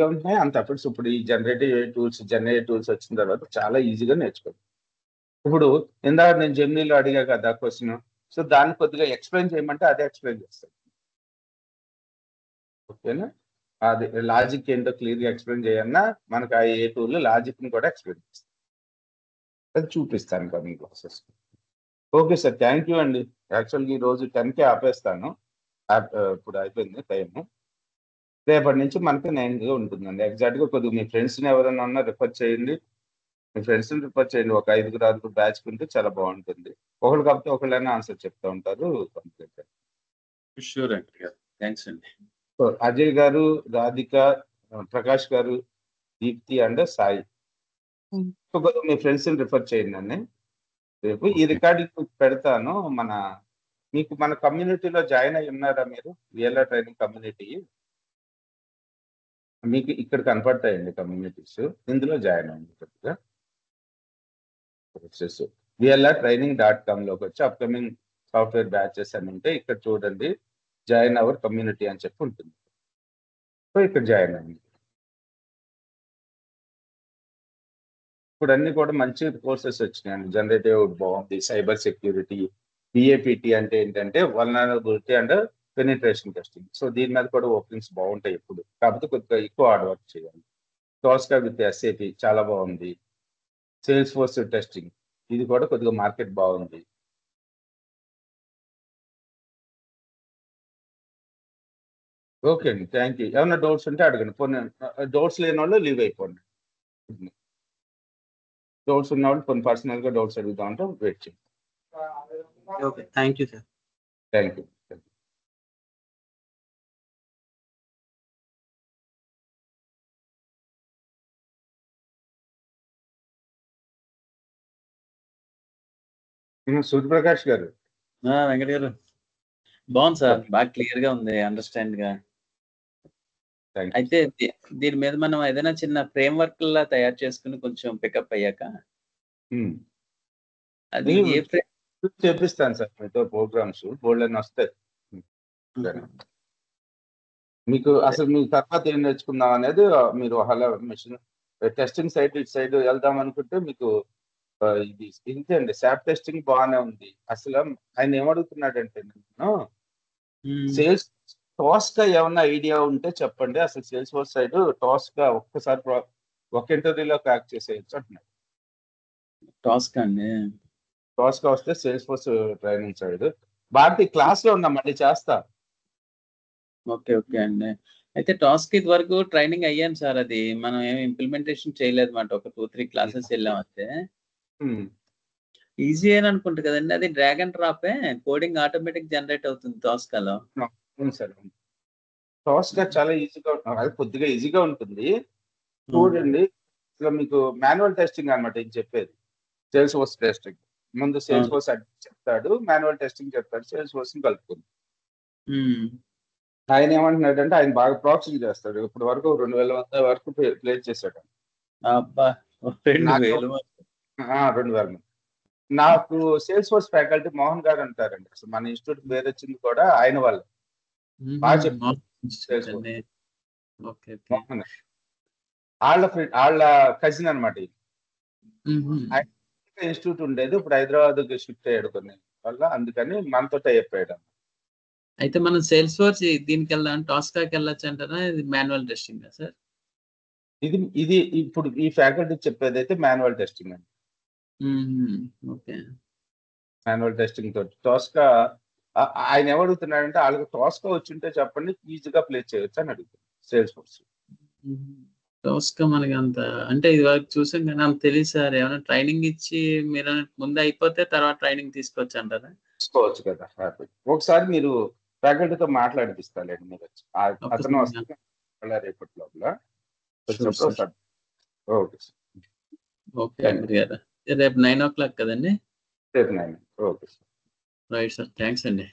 ఉంటాయి. అంత ఎఫర్ట్స్ ఇప్పుడు ఈ జనరేటివ్ టూల్స్ వచ్చిన తర్వాత చాలా ఈజీగా నేర్చుకోవచ్చు. ఇప్పుడు ఇందాక నేను జెమినీలో అడిగా కదా క్వశ్చన్, సో దాన్ని కొద్దిగా ఎక్స్ప్లెయిన్ చేయమంటే అదే ఎక్స్ప్లెయిన్ చేస్తాను. ఓకేనా? అది లాజిక్ ఏంటో క్లియర్గా ఎక్స్ప్లెయిన్ చేయన్నా మనకు ఆ ఏ టూల్ లాజిక్ ని కూడా ఎక్స్ప్లెయిన్ చేస్తాను, అది చూపిస్తాను coming classes. Okay sir, thank you అండి. యాక్చువల్గా ఈ రోజు 10కే ఆపేస్తాను. ఇప్పుడు అయిపోయింది టైము. రేపటి నుంచి మనకి 9గా ఉంటుందండి. ఎగ్జాక్ట్గా కొద్దిగా మీ ఫ్రెండ్స్ని ఎవరైనా ఉన్నా రిఫర్ చేయండి. మీ ఫ్రెండ్స్ని రిఫర్ చేయండి. ఒక 5-6 బ్యాచ్ ఉంటే చాలా బాగుంటుంది. ఒకళ్ళు కాకపోతే ఒకళ్ళైనా ఆన్సర్ చెప్తా ఉంటారు. షూర్ అండి, థ్యాంక్స్ అండి. సో అజయ్ గారు, రాధిక, ప్రకాష్ గారు, దీప్తి అండ్ సాయి, మీ ఫ్రెండ్స్ని రిఫర్ చేయండి అండి. రేపు ఈ రికార్డింగ్ పెడతాను. మీకు మన కమ్యూనిటీలో జాయిన్ అయి ఉన్నారా మీరు? విఎల్ఆర్ ట్రైనింగ్ కమ్యూనిటీ మీకు ఇక్కడ కనపడతాయండి కమ్యూనిటీస్, ఇందులో జాయిన్ అవ్వండి. కొద్దిగా VLRtraining.com లోకి వచ్చి అప్కమింగ్ సాఫ్ట్వేర్ బ్యాచెస్ అని ఉంటే ఇక్కడ చూడండి, జాయిన్ అవర్ కమ్యూనిటీ అని చెప్పి ఉంటుంది. సో ఇక్కడ జాయిన్ అవ్వండి. ఇప్పుడు అన్ని కూడా మంచి కోర్సెస్ వచ్చినాయండి. జనరేటివ్ బాగుంది, సైబర్ సెక్యూరిటీ, బిఏపిటి అంటే ఏంటంటే vulnerability and penetration testing. So దీని మీద కూడా ఓపెనింగ్స్ బాగుంటాయి ఇప్పుడు, కాకపోతే కొద్దిగా ఎక్కువ హార్డ్ వర్క్ చేయాలి. టోస్కా విత్ ఎస్ఏపి చాలా బాగుంది. సేల్స్ ఫోర్స్ టెస్టింగ్ ఇది కూడా కొద్దిగా మార్కెట్ బాగుంది. ఓకే అండి, థ్యాంక్ యూ. ఏమైనా డౌట్స్ ఉంటే అడగండి. కొన్ని డౌట్స్ లేని వాళ్ళు లీవ్ అయిపోండి. డౌట్స్ ఉన్న వాళ్ళు కొన్ని పర్సనల్ గా డౌట్స్ అడుగుతా ఉంటే వెయిట్ చేయండి. Okay, thank you sir. Thank you. Suryaprakash గారు. వెంకట గారు బాగుంది సార్, బాగా క్లియర్ గా ఉంది, అండర్స్టాండ్ గా. అయితే దీని మీద మనం ఏదైనా చిన్న ఫ్రేమ్ వర్క్ లా తయారు చేసుకుని కొంచెం పికప్ అయ్యాక అది ఏ ఫ్రేమ్ చేపిస్తాను సార్ మీతో. ప్రోగ్రామ్స్ బోల్డ్ అని వస్తాయి మీకు. అసలు మీ తర్వాత ఏం నేర్చుకుందాం అనేది మీరు అలా మిషన్ టెస్టింగ్ సైడ్ ఇటు సైడ్ వెళ్దాం అనుకుంటే మీకు ఇది ఇంతే శాప్ టెస్టింగ్ బాగానే ఉంది. అసలు ఆయన ఏమడుగుతున్నాడంటే నేను సేల్స్ టోస్కా ఏమన్నా ఐడియా ఉంటే చెప్పండి, అసలు సేల్స్ ఫోర్స్ సైడ్ టోస్కా ఒక్కసారి ఒక ఇంటర్వ్యూలో క్రాక్ చేసేయచ్చు అంటున్నాడు. టోస్కా అండి, టోస్కా వస్తే Salesforce training side. Bharati class లో ఉన్నా మళ్ళీ చేస్తా. ఓకే ఓకే అండి. అయితే టాస్క్ ఇది వరకు ట్రైనింగ్ అయ్యాను సార్, అది మనం ఏమి ఇంప్లిమెంటేషన్ చేయలేదు మాట. ఒక 2-3 క్లాసెస్ వెళ్ళాం అంతే. ఈజీ అని అనుకుంటా కదండి, అది డ్రాగ్ అండ్ డ్రాపే, కోడింగ్ ఆటోమేటిక్ జనరేట్ అవుతుంది టాస్కాలో. సార్ టాస్కా చాలా ఈజీగా, అది కొద్దిగా ఈజీగా ఉంటుంది చూడండి. అసలు మీకు మాన్యువల్ టెస్టింగ్ అనమాట ఇది చెప్పేది. సేల్స్ ఫోర్స్ టెస్టింగ్ ముందు సేల్స్ ఫోర్స్ చెప్తాడు, మాన్యువల్ టెస్టింగ్ చెప్తాడు, సేల్స్ ఫోర్స్ ని కలుపుతుంది. ఆయన ఏమంటున్నాడంటే ఆయన బాగా ప్రాక్సింగ్ చేస్తాడు. ఇప్పుడు వరకు 2000 వరకు ప్లేస్ చేశాడు. 2000 మంది. నాకు సేల్స్ ఫోర్స్ ఫ్యాకల్టీ మోహన్ గారు అంటారండి. అసలు మన ఇన్స్టిట్యూట్ పేరు వచ్చింది కూడా ఆయన వల్ల. బాగా చెప్తారు. వాళ్ళ కజిన్ అనమాట. ఇన్స్టిట్యూట్ ఉండేది, ఇప్పుడు హైదరాబాద్ షిఫ్ట్ అయ్యాడు కొన్ని వల్ల, అందుకని మనతో అయిపోయాడు. అయితే మనం సేల్స్ ఫోర్స్ దీనికి వెళ్దాం, టాస్కాకి వెళ్ళొచ్చు అంటారా? ఇది మాన్యువల్ టెస్టింగ్ సార్? ఇది ఇప్పుడు ఈ ఫ్యాకల్టీ చెప్పేది అయితే మాన్యువల్ టెస్టింగ్ అండి. ఓకే, మాన్యువల్ టెస్టింగ్ తోటి టాస్కా ఆయన ఏమడుగుతున్నాడంటే వాళ్ళకి టాస్కా వచ్చింటే చెప్పండి ఈజీగా ప్లే చేయొచ్చు అని అడుగుతుంది సేల్స్ ఫోర్స్. టాస్కా మనకి అంత అంటే ఇది వరకు చూసాం కానీ అంత తెలియదు సార్. ఏమైనా ట్రైనింగ్ ఇచ్చి మీరు ముందు అయిపోతే తర్వాత ట్రైనింగ్ తీసుకోవచ్చు అంటారా? తీసుకోవచ్చు కదా. ఒకసారి మీరు ఫ్యాకల్టీతో మాట్లాడిపిస్తారండి మీరు వచ్చి. అతను వస్తే రేపటి లోపల. Okay sir. ఓకే గారు, రేపు 9 o'clock కదండి? రేపు 9. Okay sir. Right sir, thanks అండి.